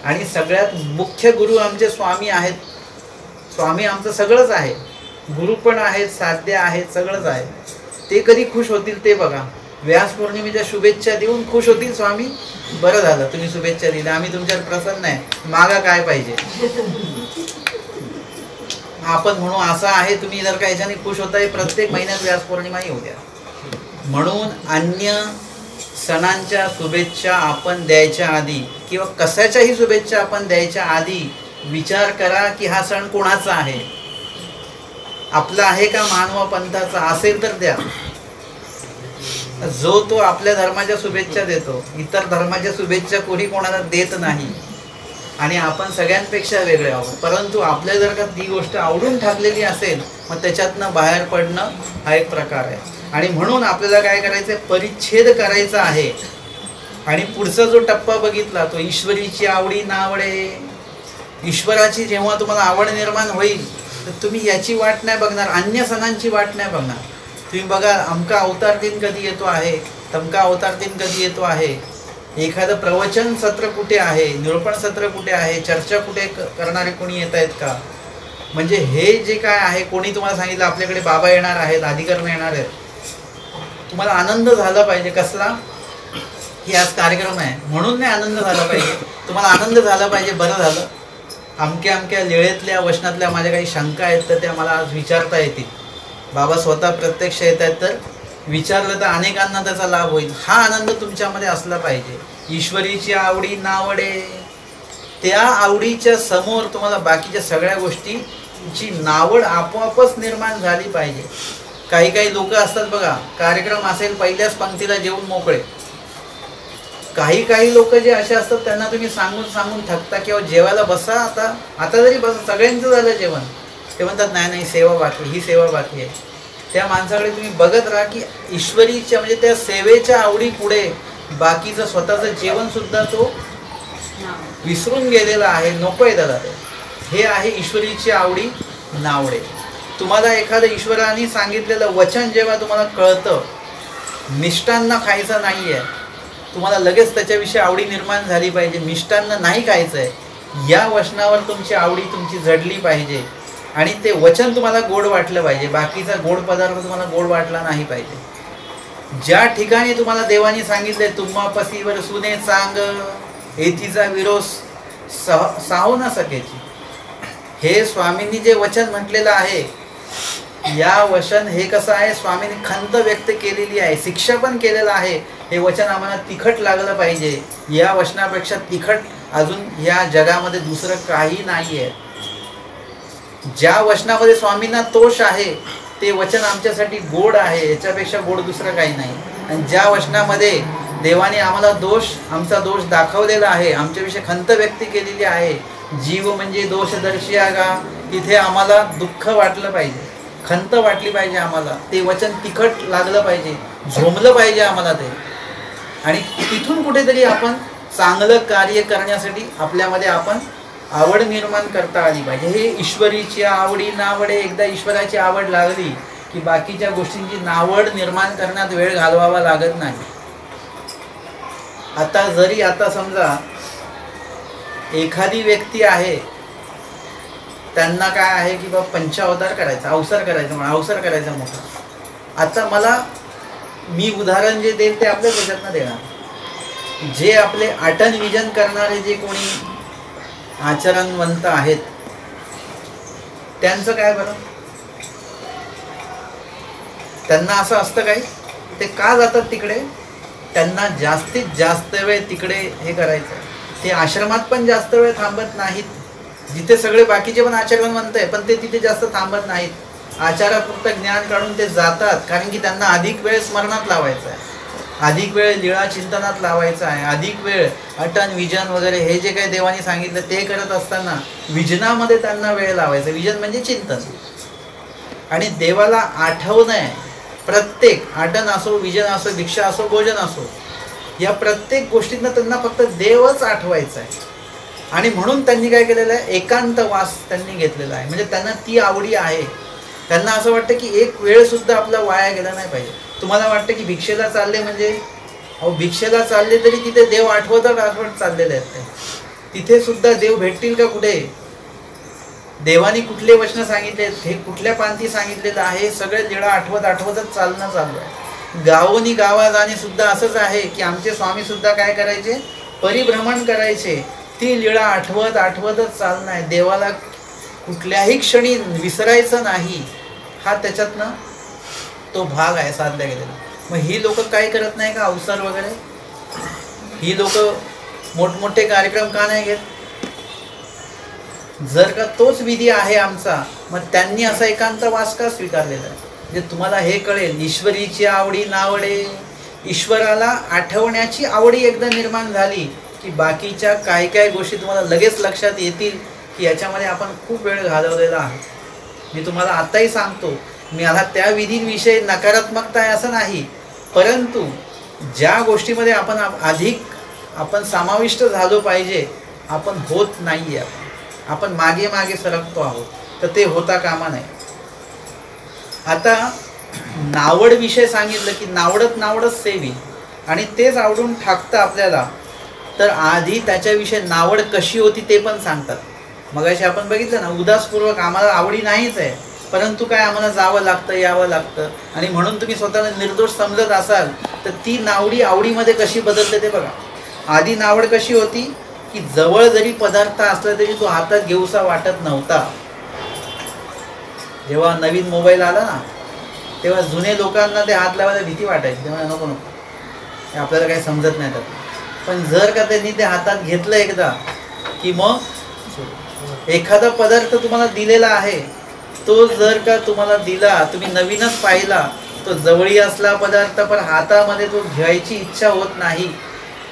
आणि सगळ्यात मुख्य गुरु आमचे स्वामी आहेत. स्वामी आमचं सगळंच आहे, गुरु पण आहेत, साध्य आहेत, सगळंच आहे. ते कधी खुश होतील ते बघा. व्यास पौर्णिमेच्या शुभेच्छा देऊन खुश होतील स्वामी. बरं झालं तुम्ही शुभेच्छा दिल्या, आम्ही तुमच्यावर प्रसन्न आहे, मागा काय पाहिजे. आपण म्हणू असं आहे, तुम्ही जर का ह्याच्याने खुश होताय, प्रत्येक महिन्यात व्यास पौर्णिमा येऊ द्या. म्हणून अन्य सणांच्या शुभेच्छा आपण द्यायच्या आधी किंवा कशाच्याही शुभेच्छा आपण द्यायच्या आधी विचार करा की हा सण कोणाचा आहे, आपला आहे का महानुभाव पंथाचा. असेल तर द्या. जो तो आपल्या धर्माच्या शुभेच्छा देतो, इतर धर्माच्या शुभेच्छा कोणी कोणाला देत नाही. आणि आपण सगळ्यांपेक्षा वेगळे आहोत. परंतु आपल्या जर का ती गोष्ट आवडून ठाकलेली असेल, मग त्याच्यातनं बाहेर पडणं हा एक प्रकार आहे. आणि म्हणून आपल्याला काय करायचं आहे, परिच्छेद करायचा आहे. आणि पुढचा जो टप्पा बघितला तो ईश्वरीची आवडी नावडे. ईश्वराची जेव्हा तुम्हाला आवड निर्माण होईल, तर तुम्ही याची वाट नाही बघणार, अन्य सणांची वाट नाही बघणार. तुम्ही बघा, अमका अवतार दिन कधी येतो आहे, तमका अवतार दिन कधी येतो आहे, एखादं प्रवचन सत्र कुठे आहे, निरूपण सत्र कुठे आहे, चर्चा कुठे करणारे कोणी येत आहेत का? म्हणजे हे जे काय आहे, कोणी तुम्हाला सांगितलं आपल्याकडे बाबा येणार आहेत, अधिकरण येणार आहेत, तुम्हाला आनंद झाला पाहिजे. कसला? की आज कार्यक्रम आहे म्हणून नाही आनंद झाला पाहिजे, तुम्हाला आनंद झाला पाहिजे. बरं झालं, अमक्या अमक्या लेळेतल्या वचनातल्या माझ्या काही शंका आहेत तर त्या मला आज विचारता येतील. बाबा स्वतः प्रत्यक्ष येत आहेत तर विचारलं तर अनेकांना त्याचा लाभ होईल. हा आनंद तुमच्यामध्ये असला पाहिजे. ईश्वरीची आवडी नावडे, त्या आवडीच्या समोर तुम्हाला बाकीच्या सगळ्या गोष्टींची नावड आपोआपच निर्माण झाली पाहिजे. काही काही लोक असतात बघा, कार्यक्रम असेल पहिल्याच पंक्तीला जेवून मोकळे. काही काही लोक जे असे असतात त्यांना तुम्ही सांगून सांगून थकता, किंवा जेवायला बसा, आता जरी बसा, सगळ्यांचं झालं जेवण, ते म्हणतात नाही नाही सेवा बाकी, ही सेवा बाकी आहे. त्या माणसाकडे तुम्ही बघत राहा की ईश्वरीच्या म्हणजे त्या सेवेच्या आवडी पुढे बाकीचं स्वतःचं जेवण सुद्धा तो विसरून गेलेला आहे, नको आहे त्याला. हे आहे ईश्वरीची आवडी नावडे. तुम्हाला एखादं ईश्वराने सांगितलेलं वचन जेव्हा तुम्हाला कळतं, मिष्टान्न खायचं नाही आहे, तुम्हाला लगेच त्याच्याविषयी आवडी निर्माण झाली पाहिजे. मिष्टान्न नाही खायचं आहे, या वचनावर तुमची आवडी तुमची जडली पाहिजे आणि ते वचन तुम्हाला गोड वाटलं पाहिजे. बाकीचा गोड पदार्थ तुम्हाला गोड वाटला नाही पाहिजे. ज्या ठिकाणी तुम्हाला देवाने सांगितले तुम्हा पसीवर सुने चांग एतीचा विरोध साहू न सकेची, हे स्वामींनी जे वचन म्हटलेलं आहे, या वचन हे कसं आहे, स्वामींनी खंत व्यक्त केलेली आहे, शिक्षा पण केलेलं आहे. हे वचन आम्हाला तिखट लागलं पाहिजे. या वचनापेक्षा तिखट अजून या जगामध्ये दुसरं काही नाही आहे. ज्या वचनामध्ये स्वामींना तोष आहे ते वचन आमच्यासाठी गोड आहे, याच्यापेक्षा गोड दुसरं काही नाही. आणि ज्या वचनामध्ये देवाने आम्हाला आमचा दोष दाखवलेला आहे, आमच्याविषयी खंत व्यक्त केलेली आहे, जीव म्हणजे दोषदर्शी का, तिथे आम्हाला दुःख वाटलं पाहिजे, खंत वाटली पाहिजे आम्हाला. ते वचन तिखट लागलं पाहिजे, झोंबलं पाहिजे आम्हाला ते. आणि तिथून कुठेतरी आपण चांगलं कार्य करण्यासाठी आपल्यामध्ये आपण आवड निर्माण करता आली पाहिजे. हे ईश्वरीची आवडी नावडे. एकदा ईश्वराची आवड लागली की बाकीच्या गोष्टींची नावड निर्माण करण्यात वेळ घालवावा लागत नाही. आता समजा एखादी व्यक्ती आहे, त्यांना काय आहे की बाबा पंचावतार करायचा, अवसर करायचा मोठा. आता मी उदाहरण जे देईल ते आपल्या देशातनं देणार. जे आपले आटन विजन करणारे जे कोणी आचरणवंत आहेत, त्यांचं काय बरं, त्यांना असं असतं काय, ते का जातात तिकडे, त्यांना जास्तीत जास्त वेळ तिकडे हे करायचं. ते आश्रमात पण जास्त वेळ थांबत नाहीत, जिथे सगळे बाकीचे पण आचरणवंत आहे, पण ते तिथे जास्त थांबत नाहीत. आचारापुरतं ज्ञान काढून ते जातात, कारण की त्यांना अधिक वेळ स्मरणात लावायचा आहे, अधिक वेळ लीळा चिंतनात लावायचा आहे, अधिक वेळ अटन विजन वगैरे हे जे काही देवाने सांगितलं ते करत असताना विजनामध्ये त्यांना वेळ लावायचा. विजन म्हणजे चिंतन. आणि देवाला आठवणं आहे. प्रत्येक आटन असो, विजन असो, भिक्षा असो, भोजन असो, या प्रत्येक गोष्टींना त्यांना फक्त देवच आठवायचा आहे. आणि म्हणून त्यांनी काय केलेलं आहे, एकांत वास त्यांनी घेतलेला आहे. म्हणजे त्यांना ती आवडी आहे. त्यांना असं वाटतं की एक वेळ सुद्धा आपला वाया गेला नाही पाहिजे. तुम्हाला वाटतं की भिक्षेला चालले म्हणजे, भिक्षेला चालले तरी तिथे देव आठवत चाललेले आहेत ते. तिथे सुद्धा देव भेटतील का कुठे? देवानी कुठले वचन सांगितले, हे कुठल्या पांथी सांगितलेलं आहे, सगळे लीळा आठवतच चालणं चालू आहे. गावोनी गावा जाणे सुद्धा असंच आहे की आमचे स्वामी सुद्धा काय करायचे, परिभ्रमण करायचे. ती लीळा आठवतच चालणं आहे. देवाला कुठल्याही क्षणी विसरायचं नाही, हा त्याच्यातनं तो भाग आहे साधला गेलेला. मग ही लोक काय करत नाही का, अवसर वगैरे, ही लोक मोठमोठे कार्यक्रम का नाही घेत? जर का तोच विधी आहे आमचा, मग त्यांनी असा एकांत वास का स्वीकारलेला आहे? म्हणजे तुम्हाला हे कळेल, ईश्वरीची आवडी नावडे. ईश्वराला आठवण्याची आवडी एकदा निर्माण झाली की बाकीच्या काय गोष्टी तुम्हाला लगेच लक्षात येतील की याच्यामध्ये आपण खूप वेळ घालवलेला आहे. मी तुम्हाला आताही सांगतो, मी आता त्या विधींविषयी नकारात्मकता आहे असं नाही, परंतु ज्या गोष्टीमध्ये आपण समाविष्ट झालो पाहिजे, आपण होत नाही आहे. आपण मागे सरकतो आहोत, तर ते होता कामा नये. आता नावड विषय सांगितलं की नावडत नावडत सेवी, आणि तेच आवडून ठाकतं आपल्याला, तर आधी त्याच्याविषयी नावड कशी होती ते पण सांगतात. मगाशी आपण बघितलं ना, उदासपूर्वक आम्हाला आवडी नाहीच आहे, परंतु काय आम्हाला जावं लागतं, यावं लागतं, आणि म्हणून तुम्ही स्वतःला निर्दोष समजत असाल तर ती नावडी आवडीमध्ये कशी बदलते ते बघा. आधी नावड कशी होती की जवळ जरी पदार्थ असला तरी तो हातात घेऊसा वाटत नव्हता. जेव्हा नवीन मोबाईल आला ना तेव्हा जुने लोकांना ते हात लावायला भीती वाटायची, तेव्हा नको नको आपल्याला काही समजत नाही त्यात. पण जर का त्यांनी ते हातात घेतलं एकदा की मग एखादा पदार्थ तुम्हाला दिलेला आहे, तो जर का तुम्हाला दिला, तुम्ही नवीनच पाहिला, तो जवळी असला पदार्थ पण हातामध्ये तो घ्यायची इच्छा होत नाही.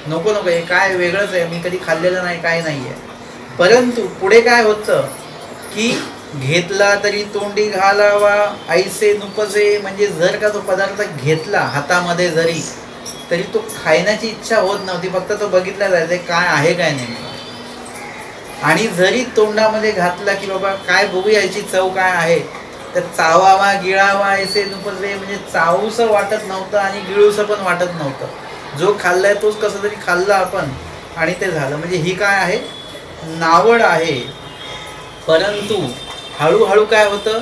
नको नको हे काय वेगळंच आहे, मी कधी खाल्लेलं नाही, काय नाही आहे. परंतु पुढे काय होतं की घेतला तरी तोंडी घालावा ऐसे नुपसे, म्हणजे जर का तो पदार्थ घेतला हातामध्ये जरी तरी तो खाण्याची इच्छा होत नव्हती, फक्त तो बघितला जायचा काय आहे काय नाही. आणि जरी तोंडामध्ये घातला की बाबा काय बघू याची चव काय आहे, तर चावावा गिळावा ऐसे नुपसे, म्हणजे चावूसं वाटत नव्हतं आणि गिळूसं पण वाटत नव्हतं. जो खाल्लाय तोच कसं तरी खाल्ला आपण आणि ते झालं. म्हणजे ही काय आहे, नावड आहे. परंतु हळूहळू काय होतं,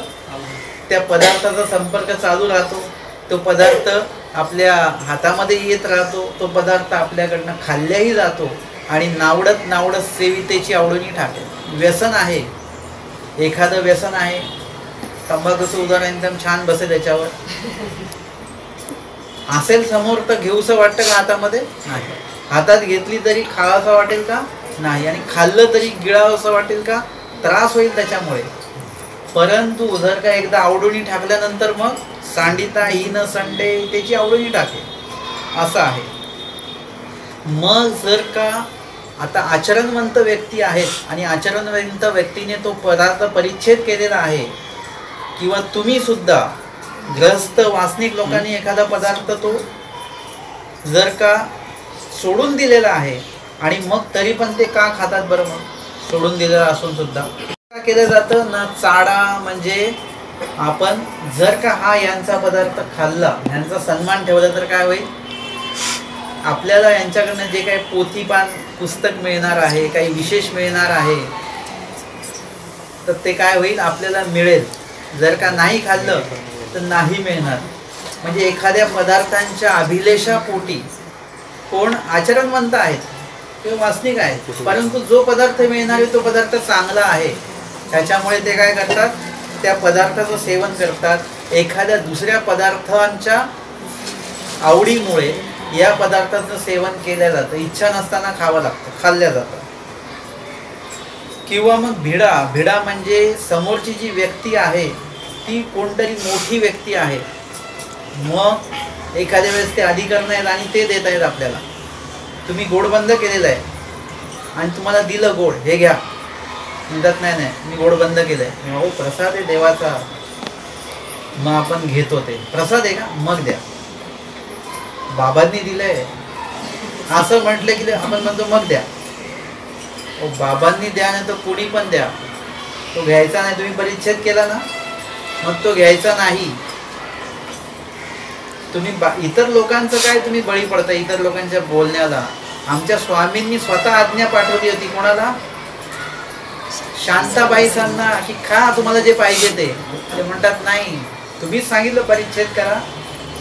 त्या पदार्थाचा संपर्क चालू राहतो, तो पदार्थ आपल्या हातामध्ये येत राहतो, तो पदार्थ आपल्याकडनं खाल्ल्याही जातो आणि नावडत नावडत सेवितेची आवडून ठाके. व्यसन आहे, एखादं व्यसन आहे, तंबाखूचं उदाहरण एकदम छान बसेल त्याच्यावर. असेल समोर तर घेऊसं वाटतं का हातामध्ये? नाही. हातात घेतली तरी खावासं वाटेल का? नाही. आणि खाल्लं तरी गिळावंसं वाटेल का? त्रास होईल त्याच्यामुळे. परंतु जर का एकदा आवडून ठाकल्यानंतर मग सांडिता ही न संडे त्याची आवडून टाके असं आहे. मग जर का आता आचरणवंत व्यक्ती आहेत आणि आचरणवंत व्यक्तीने तो पदार्थ परिच्छेद केलेला आहे, किंवा तुम्ही सुद्धा ग्रस्त वासनिक लोकांनी एखादा पदार्थ तो जर का सोडून दिलेला आहे आणि मग तरी पण ते का खातात बरं? मग सोडून दिलेलं असून सुद्धा का केलं जातं ना? चाडा म्हणजे आपण जर का हा यांचा पदार्थ खाल्ला, यांचा सन्मान ठेवला तर काय होईल, आपल्याला यांच्याकडनं जे काही पोथीपान पुस्तक मिळणार आहे, काही विशेष मिळणार आहे, तर ते काय होईल आपल्याला मिळेल. जर का नाही खाल्लं तर नाही मिळणार. म्हणजे एखाद्या पदार्थांच्या अभिलेषापोटी कोण आचरणवंत आहेत किंवा वासनिक आहेत, परंतु जो पदार्थ मिळणार आहे तो पदार्थ चांगला आहे, त्याच्यामुळे ते काय करतात, त्या पदार्थाचं सेवन करतात. एखाद्या दुसऱ्या पदार्थांच्या आवडीमुळे या पदार्थाचं सेवन केलं जातं, इच्छा नसताना खावं लागतं, खाल्ल्या जातं. किंवा मग भिडा म्हणजे समोरची जी व्यक्ती आहे ती कोणतरी मोठी व्यक्ती आहे, मग एखाद्या वेळेस ते अधिकारी आहेत आणि ते देत आहेत आपल्याला. तुम्ही गोड बंद केलेलं आहे आणि तुम्हाला दिलं गोड, हे घ्या, म्हणतात नाही मी गोड बंद केलंय. हो प्रसाद आहे देवाचा, मग आपण घेतो. ते प्रसाद आहे का, मग द्या. बाबांनी दिलंय असं म्हटलं की आपण म्हणतो मग द्या. बाबांनी द्या, नाही तर कोणी पण द्या, तो घ्यायचा नाही. तुम्ही परिच्छेद केला ना, मग तो घ्यायचा नाही. तुम्ही इतर लोकांचं काय तुम्ही बळी पडता, इतर लोकांच्या बोलण्याला. आमच्या स्वामींनी स्वतः आज्ञा पाठवली होती कोणाला, शांताबाईसांना, की खा तुम्हाला जे पाहिजे ते म्हणतात नाही, तुम्हीच सांगितलं परिच्छेद करा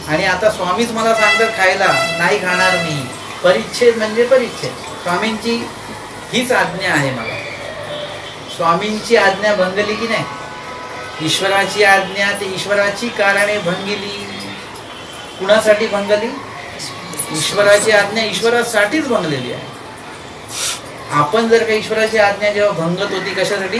आणि आता स्वामीच मला सांगतात खायला, नाही खाणार मी. परिच्छेद म्हणजे परिच्छेद, स्वामींची हीच आज्ञा आहे मला. स्वामींची आज्ञा भंगली की नाही, ईश्वराची आज्ञा ते ईश्वराची कारणे भंगली. कुणासाठी भंगली? ईश्वराची आज्ञा ईश्वरासाठीच भंगलेली आहे. आपण जर का ईश्वराची आज्ञा जेव्हा भंगत होती, कशासाठी?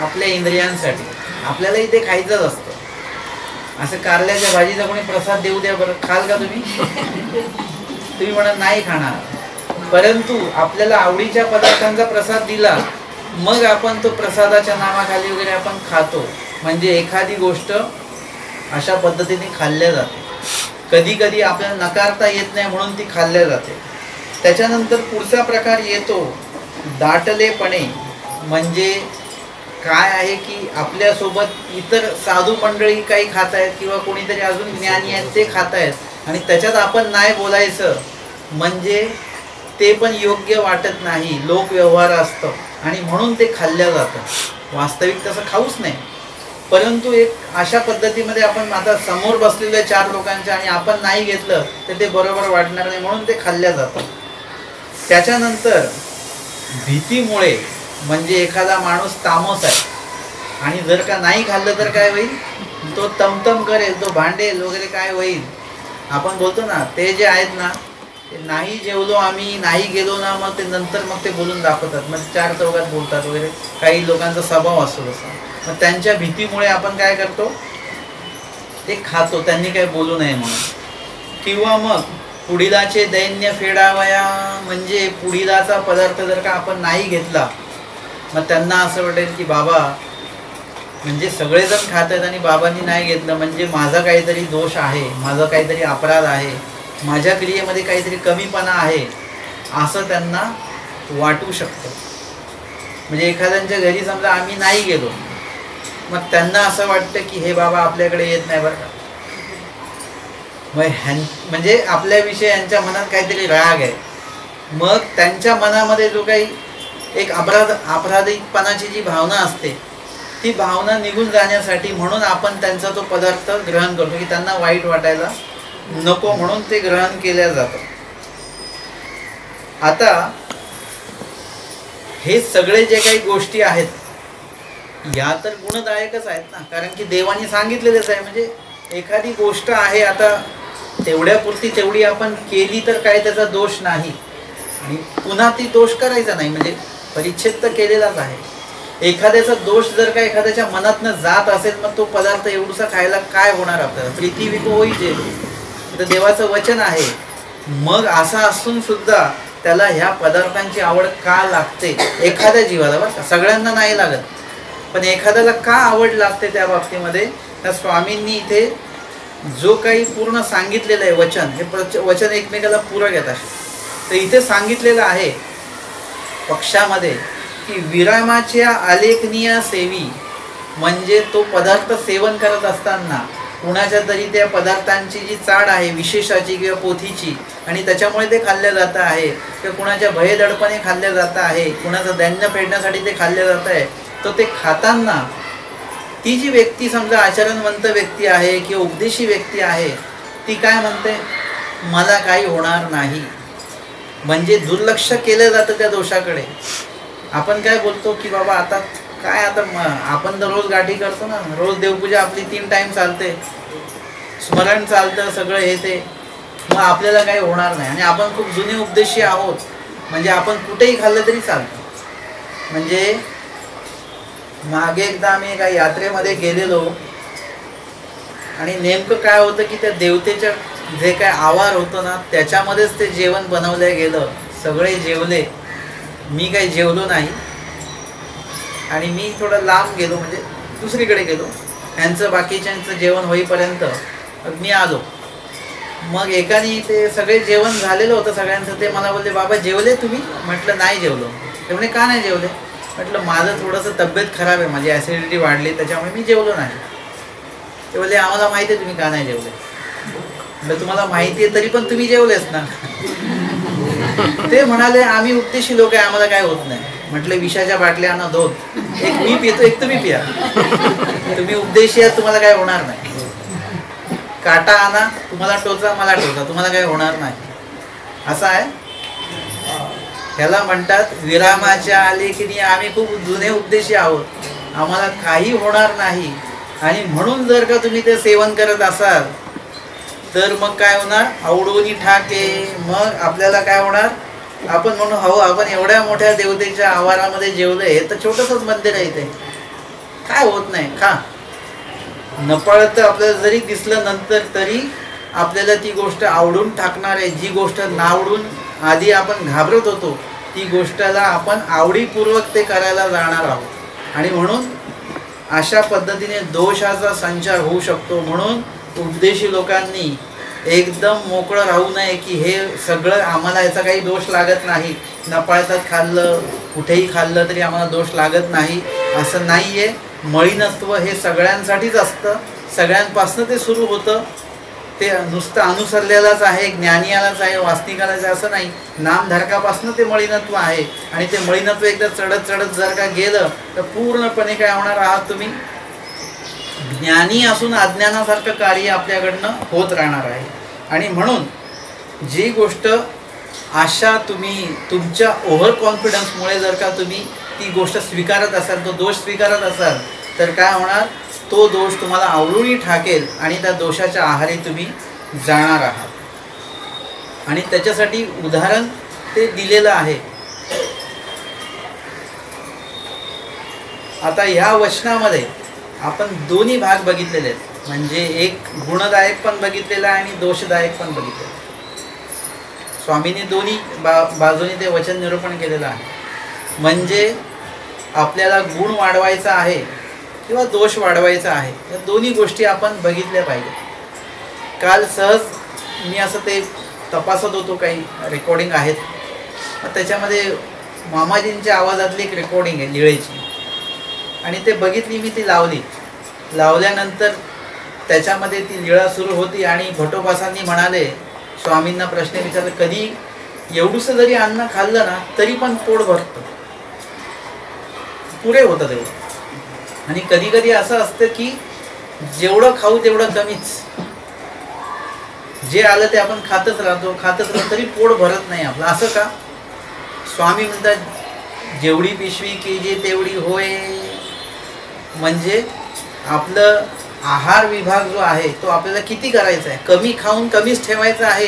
आपल्या इंद्रियांसाठी. आपल्याला इथे खायचंच असतं. असं कारल्याच्या भाजीचा कोणी प्रसाद देऊ द्या बरं, खाल का तुम्ही? तुम्ही म्हणा नाही खाणार. परंतु आपल्याला आवडीच्या पदार्थांचा प्रसाद दिला, मग आपण तो प्रसादाच्या नावाखाली वगैरे आपण खातो. म्हणजे एखादी गोष्ट अशा पद्धतीने खाल्ल्या जाते. कधी कधी आपल्याला नकारता येत नाही म्हणून ती खाल्ल्या जाते. त्याच्यानंतर पुढचा प्रकार येतो दाटलेपणे, म्हणजे काय आहे की आपल्यासोबत इतर साधू मंडळी काही खात आहेत किंवा कोणीतरी अजून ज्ञानी आहेत ते खात आहेत आणि त्याच्यात आपण नाही बोलायचं म्हणजे ते पण योग्य वाटत नाही, लोकव्यवहार असतं आणि म्हणून ते खाल्लं जातं. वास्तविक तसं खाऊच नाही, परंतु एक अशा पद्धतीमध्ये आपण आता समोर बसलेल्या 4 लोकांच्या आणि आपण नाही घेतलं तर ते बरोबर वाटणार नाही म्हणून ते खाल्लं जातं. त्याच्यानंतर भीतीमुळे म्हणजे एखादा माणूस तामस आहे आणि जर का नाही खाल्लं तर काय होईल, तो तमतम करेल, तो भांडेल वगैरे काय होईल. आपण बोलतो ना ते जे आहेत ना ते नाही जेवलो आम्ही, नाही गेलो ना, मग ते नंतर मग ते बोलून दाखवतात, मग 4 चौघात बोलतात वगैरे. काही लोकांचा स्वभाव असतो तसा. मग त्यांच्या भीतीमुळे आपण काय करतो, ते खातो, त्यांनी काही बोलू नये म्हणून. किंवा मग पुढिलाचे दैन्य फेडावया म्हणजे पुढिलाचा पदार्थ जर का आपण नाही घेतला मग त्यांना असं वाटेल की बाबा म्हणजे सगळेजण खात आहेत आणि बाबांनी नाही घेतलं म्हणजे माझा काहीतरी दोष आहे, माझा काहीतरी अपराध आहे, माझ्या क्रियेमध्ये काहीतरी कमीपणा आहे असं त्यांना वाटू शकतं. म्हणजे एखाद्यांच्या घरी समजा आम्ही नाही गेलो मग त्यांना असं वाटतं की हे बाबा आपल्याकडे येत नाही बरं का, मग म्हणजे आपल्याविषयी यांच्या मनात काहीतरी राग आहे. मग त्यांच्या मनामध्ये जो काही एक अपराधीपणाची जी भावना असते ती भावना निघून जाण्यासाठी म्हणून आपण त्यांचा तो पदार्थ ग्रहण करतो की त्यांना वाईट वाटायला नको म्हणून ते ग्रहण केल्या जातं. आता हे सगळे जे काही गोष्टी आहेत या तर गुणदायकच आहेत ना, कारण की देवाने सांगितलेलंच आहे. म्हणजे एखादी गोष्ट आहे आता तेवढ्यापुरती तेवढी आपण केली तर काय त्याचा दोष नाही आणि पुन्हा ती दोष करायचा नाही, म्हणजे परिच्छेद तर केलेलाच आहे. एखाद्याचा दोष जर का एखाद्याच्या मनातनं जात असेल मग तो पदार्थ एवढूसा खायला काय होणार आपल्याला, प्रीती विको होईचे तर देवाचं वचन आहे. मग असं असून सुद्धा त्याला ह्या पदार्थांची आवड का लागते एखाद्या जीवाला, बरं का, सगळ्यांना नाही लागत, पण एखाद्याला का आवड लागते त्या बाबतीमध्ये त्या स्वामींनी इथे जो काही पूर्ण सांगितलेलं आहे वचन, हे वचन एकमेकाला पूरक येत असे. तर इथे सांगितलेलं आहे पक्षामध्ये की विरामाच्या आलेखनीय सेवी म्हणजे तो पदार्थ सेवन करत असताना कुणाच्या तरी त्या पदार्थांची जी चाड आहे विशेषाची किंवा पोथीची आणि त्याच्यामुळे ते खाल्लं जातं आहे किंवा कुणाच्या भयदडपणे खाल्लं जातं आहे, कुणाचं दैन्य फेडण्यासाठी ते खाल्लं जातं आहे, तर ते खाताना ती जी व्यक्ती समजा आचरणवंत व्यक्ती आहे किंवा उपदेशी व्यक्ती आहे ती काय म्हणते, मला काही होणार नाही. म्हणजे दुर्लक्ष केलं जातं त्या दोषाकडे. आपण काय बोलतो की बाबा आता काय, आता आपण तर रोज गाठी करतो ना, रोज देवपूजा आपली 3 टाइम चालते, स्मरण चालतं सगळं हे ते, मग आपल्याला काही होणार नाही. आणि आपण खूप जुने उपदेशी आहोत म्हणजे आपण कुठेही खाल्लं तरी चालतं. म्हणजे मागे एकदा आम्ही एका यात्रेमध्ये गेलेलो आणि नेमकं काय होतं की त्या देवतेच्या जे काय आवार होतं ना त्याच्यामध्येच ते जेवण बनवलं गेलं. सगळे जेवले, मी काही जेवलो नाही आणि मी थोडं लांब गेलो म्हणजे दुसरीकडे गेलो. यांचं बाकीच्यांचं जेवण होईपर्यंत मी आलो. मग एकाने ते सगळे जेवण झालेलं होतं सगळ्यांचं, ते मला बोलले बाबा जेवले तुम्ही? म्हटलं नाही जेवलो. ते म्हणे का नाही जेवले? म्हटलं माझं थोडंसं तब्येत खराब आहे, माझी ॲसिडिटी वाढली त्याच्यामुळे मी जेवलो नाही. ते बोलले आम्हाला माहिती आहे तुम्ही का नाही जेवले. म्हटलं तुम्हाला माहिती आहे तरी पण तुम्ही जेवलेच ना. ते म्हणाले आम्ही उपदेशी लोक आहे आम्हाला काय होत नाही. म्हटलं विषाच्या बाटल्या आणा 2, एक मी पितो एक तुम्ही पिया. तुम्ही उपदेशी आहात तुम्हाला काय होणार नाही. काटा आणा तुम्हाला टोचा मला टोचा, तुम्हाला काय होणार नाही. असं आहे. ह्याला म्हणतात विरामाच्या आलेखनी आम्ही खूप जुने उपदेशी आहोत, आम्हाला काही होणार नाही. आणि म्हणून जर का तुम्ही ते सेवन करत असाल तर मग काय होणार, आवडूनी ठाके. मग आपल्याला काय होणार, आपण म्हणू हो आपण एवढ्या मोठ्या देवतेच्या आवारामध्ये जेवलंय, तर छोटंसंच मंदिर आहे ते, काय होत नाही खा. नपळत आपल्याला जरी दिसलं नंतर तरी आपल्याला ती गोष्ट आवडून टाकणार आहे. जी गोष्ट नावडून आधी आपण घाबरत होतो ती गोष्टला आपण आवडीपूर्वक ते करायला जाणार आहोत. आणि म्हणून अशा पद्धतीने दोषाचा संचार होऊ शकतो. म्हणून उपदेशी लोकांनी एकदम मोकळं राहू नये की हे सगळं आम्हाला याचा काही दोष लागत नाही, नपाळतात खाल्लं कुठेही खाल्लं तरी आम्हाला दोष लागत नाही, असं नाही आहे. मळीनत्व हे सगळ्यांसाठीच असतं, सगळ्यांपासून ते सुरू होतं. ते नुसतं अनुसरलेलाच आहे, ज्ञानियालाच आहे, वास्तविकालाच आहे असं नाही. नामधारकापासून ते मळीनत्व आहे. आणि ते मळीनत्व एकदा चढत चढत जर का गेलं तर पूर्णपणे काय होणार आहात तुम्ही, ज्ञानी असून अज्ञानासारखं कार्य आपल्याकडनं होत राहणार आहे. आणि म्हणून जी गोष्ट आशा तुम्ही तुमच्या ओव्हर कॉन्फिडन्समुळे जर का तुम्ही ती गोष्ट स्वीकारत असाल, तो दोष स्वीकारत असाल, तर काय होणार, तो दोष तुम्हाला आवळून ठाकेल आणि त्या दोषाच्या आहारी तुम्ही जाणार आहात. आणि त्याच्यासाठी उदाहरण ते दिलेलं आहे. आता ह्या वचनामध्ये आपण दोन्ही भाग बघितलेले आहेत, म्हणजे एक गुणदायक पण बघितलेला आहे आणि दोषदायक पण बघितलेला. स्वामींनी दोन्ही बाजूने ते वचन निरूपण केलेलं आहे. म्हणजे आपल्याला गुण वाढवायचा आहे किंवा दोष वाढवायचा आहे, या दोन्ही गोष्टी आपण बघितल्या पाहिजे. काल सहज मी असं ते तपासत होतो, काही रेकॉर्डिंग आहेत, त्याच्यामध्ये मामाजींच्या आवाजातली एक रेकॉर्डिंग आहे लीळेची, आणि ते बघितली मी, ती लावल्यानंतर त्याच्यामध्ये ती लीळा सुरू होती आणि भटोबासांनी म्हणाले, स्वामींना प्रश्न विचारला, कधी एवढंसं जरी अन्न खाल्लं ना तरी पण पोट भरतं, पुरे होतं तेवढं. आणि कधी कधी असं असतं की जेवढं खाऊ तेवढं कमीच, जे आलं ते आपण खातच राहतो तरी पोट भरत नाही आपलं. असं का? स्वामी म्हणतात, जेवढी पिशवी केजी तेवढी होय. म्हणजे आपलं आहार विभाग जो आहे तो आपल्याला किती करायचा आहे, कमी खाऊन कमीच ठेवायचा आहे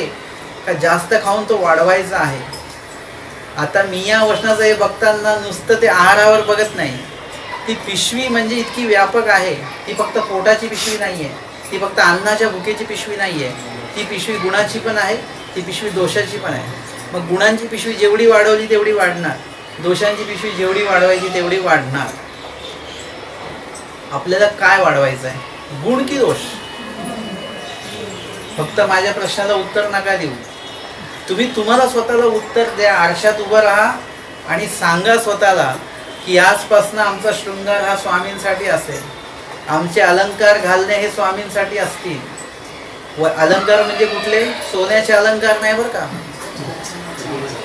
का जास्त खाऊन तो वाढवायचा आहे. आता मी या वचनाचं हे बघताना नुसतं ते आहारावर बघत नाही, ती पिशवी म्हणजे इतकी व्यापक आहे. ती फक्त पोटाची पिशवी नाही आहे, ती फक्त अन्नाच्या भुकेची पिशवी नाही आहे, ती पिशवी गुणाची पण आहे, ती पिशवी दोषाची पण आहे. मग गुणांची पिशवी जेवढी वाढवली तेवढी वाढणार, दोषांची पिशवी जेवढी वाढवायची तेवढी वाढणार. आपल्याला काय वाढवायचं आहे, गुण की दोष? फक्त माझ्या प्रश्नाला उत्तर नका देऊ, तुम्हाला स्वतःला उत्तर द्या. आरशात उभं राहा आणि सांगा स्वतःला की आजपासून आमचा शृंगार हा स्वामींसाठी असेल, आमचे अलंकार घालणे हे स्वामींसाठी असतील. व अलंकार म्हणजे कुठले? सोन्याचे अलंकार नाही बरं का,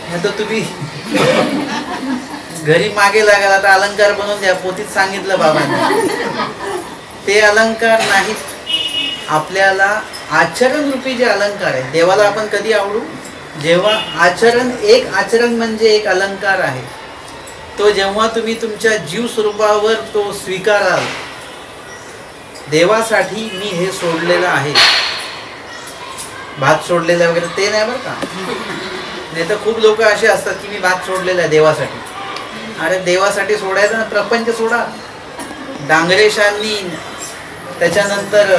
नाही तर तुम्ही घरी मागे लागाल, आता अलंकार बनवून द्या, पोतीत सांगितलं बाबांनी. ते अलंकार नाहीत. आपल्याला आचरण रूपी जे अलंकार आहे, देवाला आपण कधी आवडू, जेव्हा आचरण म्हणजे एक अलंकार आहे, तो जेव्हा तुम्ही तुमच्या जीव स्वरूपावर तो स्वीकाराल, देवासाठी मी हे सोडलेलं आहे, भात सोडलेला वगैरे ते नाही बरं का. नाही तर खूप लोक असे असतात की मी भात सोडलेला आहे देवासाठी. अरे देवासाठी सोडायचं ना, प्रपंच सोडा. डांगरेशांनी, त्याच्यानंतर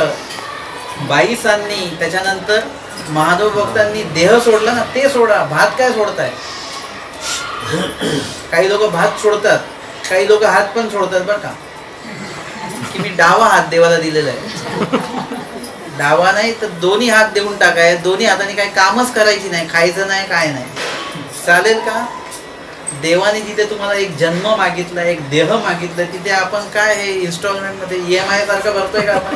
बाईसांनी, त्याच्यानंतर महादेव भक्तांनी देह सोडला ना, ते सोडा. भात काय सोडताय? काही लोक भात सोडतात, काही लोक हात पण सोडतात बरं का, की मी डावा हात देवाला दिलेला आहे. डावा नाही तर दोन्ही हात देऊन टाकाय, दोन्ही हाताने काही कामच करायची नाही, खायचं नाही, काय नाही, चालेल का? देवाने जिथे तुम्हाला एक जन्म मागितला, एक देह मागितला, तिथे आपण काय हे इन्स्टॉलमेंटमध्ये EMI सारखं भरतोय का आपण?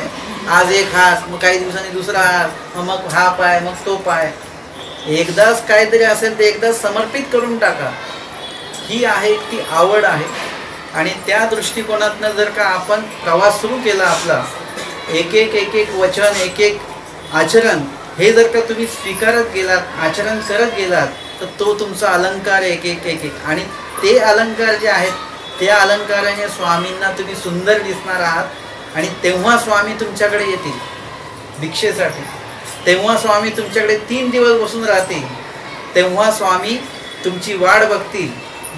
आज एक हात, मग काही दिवसांनी दुसरा हात, मग हा पाय, मग तो पाय. एकदाच काहीतरी असेल ते एकदाच समर्पित करून टाका. ही आहे ती आवड आहे. आणि त्या दृष्टिकोनातनं जर का आपण प्रवास सुरू केला आपला, एक एक वचन, एक एक आचरण, हे जर का तुम्ही स्वीकारत गेलात, आचरण करत गेलात, तर तो तुमचा अलंकार एक एक. आणि ते अलंकार जे आहेत, त्या अलंकाराने स्वामींना तुम्ही सुंदर दिसणार आहात. आणि तेव्हा स्वामी तुमच्याकडे येतील भिक्षेसाठी, तेव्हा स्वामी तुमच्याकडे 3 दिवस बसून राहतील, तेव्हा स्वामी तुमची वाट बघतील.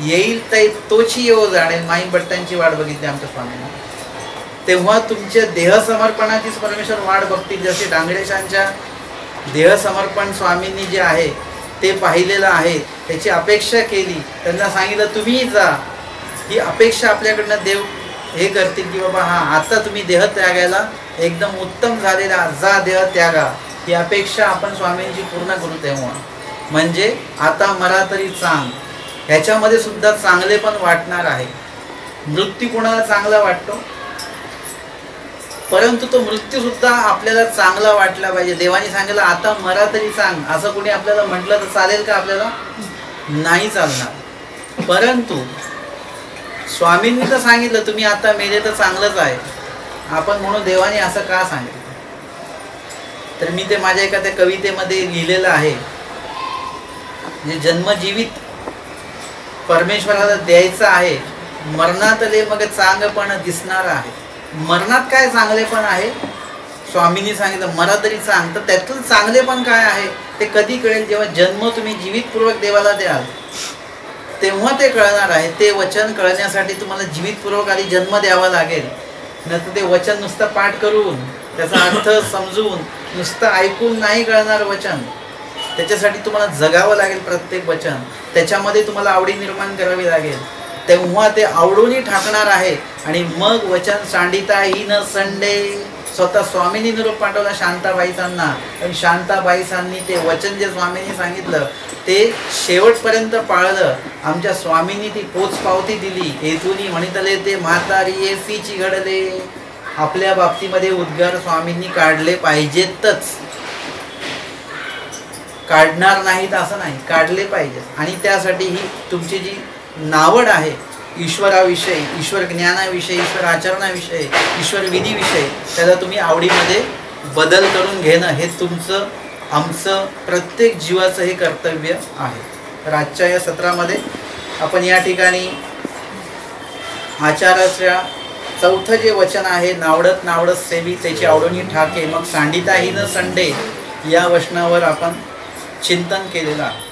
येईल तोची येऊ जाणेल, माई भट्टांची वाट बघितली आमच्या स्वामींना. तेव्हा तुमच्या देहसमर्पणाचीच परमेश्वर वाट बघतील. जसे डांगरेशांच्या देहसमर्पण स्वामींनी जे आहे ते पाहिलेलं आहे, त्याची अपेक्षा केली, त्यांना सांगितलं तुम्ही जा. ही अपेक्षा आपल्याकडनं देव हे करतील की बाबा हा आता तुम्ही देह त्यागायला एकदम उत्तम झालेला, जा देह त्यागा. ही अपेक्षा आपण स्वामींची पूर्ण करू तेव्हा. म्हणजे आता मला तरी चांग, ह्याच्यामध्ये सुद्धा चांगले पण वाटणार आहे. मृत्यू कोणाला चांगला वाटतो, परंतु तो मृत्यू सुद्धा आपल्याला चांगला वाटला पाहिजे. देवाने सांगितलं आता मरा तरी चांग, असं कोणी आपल्याला म्हटलं तर चालेल का? आपल्याला नाही चालणार. परंतु स्वामींनी तर सांगितलं तुम्ही आता मेले तर चांगलंच आहे. आपण म्हणून देवाने असं का सांगितलं? तर मी ते माझ्या एका त्या कवितेमध्ये लिहिलेलं आहे, जे जन्मजीवित परमेश्वराला द्यायचं आहे. मरणातले मग चांगपण दिसणार आहे. मरणात काय चांगलेपण आहे? स्वामींनी सांगितलं मरा तरी चांग, तर त्यातून चांगलेपण काय आहे ते कधी कळेल? जेव्हा जन्म तुम्ही जीवितपूर्वक देवाला द्याल तेव्हा ते कळणार आहे. ते वचन कळण्यासाठी तुम्हाला जीवितपूर्वक आधी जन्म द्यावा लागेल. नंतर ते वचन नुसतं पाठ करून त्याचा अर्थ समजून नुसतं ऐकून नाही कळणार वचन. त्याच्यासाठी तुम्हाला जगावं लागेल प्रत्येक वचन. त्याच्यामध्ये तुम्हाला आवडी निर्माण करावी लागेल, तेव्हा ते आवडूनही ठाकणार आहे. आणि मग वचन सांडिता ही न संडे. स्वतः स्वामींनी निरोप पाठवला शांताबाईसांना, आणि शांताबाईसांनी ते वचन जे स्वामींनी सांगितलं ते शेवटपर्यंत पाळलं. आमच्या स्वामींनी ती पोचपावती दिली. येथून म्हणितले ते म्हातारी एसीची घडले. आपल्या बाबतीमध्ये उद्गार स्वामींनी काढले पाहिजेतच, काढणार नाहीत असं नाही, काढले पाहिजेत. आणि त्यासाठी ही तुमची जी नावड आहे ईश्वराविषयी, ईश्वर ज्ञानाविषयी, ईश्वर आचरणाविषयी, ईश्वर विधीविषयी, त्याला तुम्ही आवडीमध्ये बदल करून घेणं हे तुमचं आमचं प्रत्येक जीवाचं हे कर्तव्य आहे. तर आजच्या या सत्रामध्ये आपण या ठिकाणी आचाराच्या चौथं जे वचन आहे, नावडत नावडत सेवी त्याची आवडणी ठाके, मग सांडिताही न संडे, या वचनावर आपण चिंतन केलेलं आहे.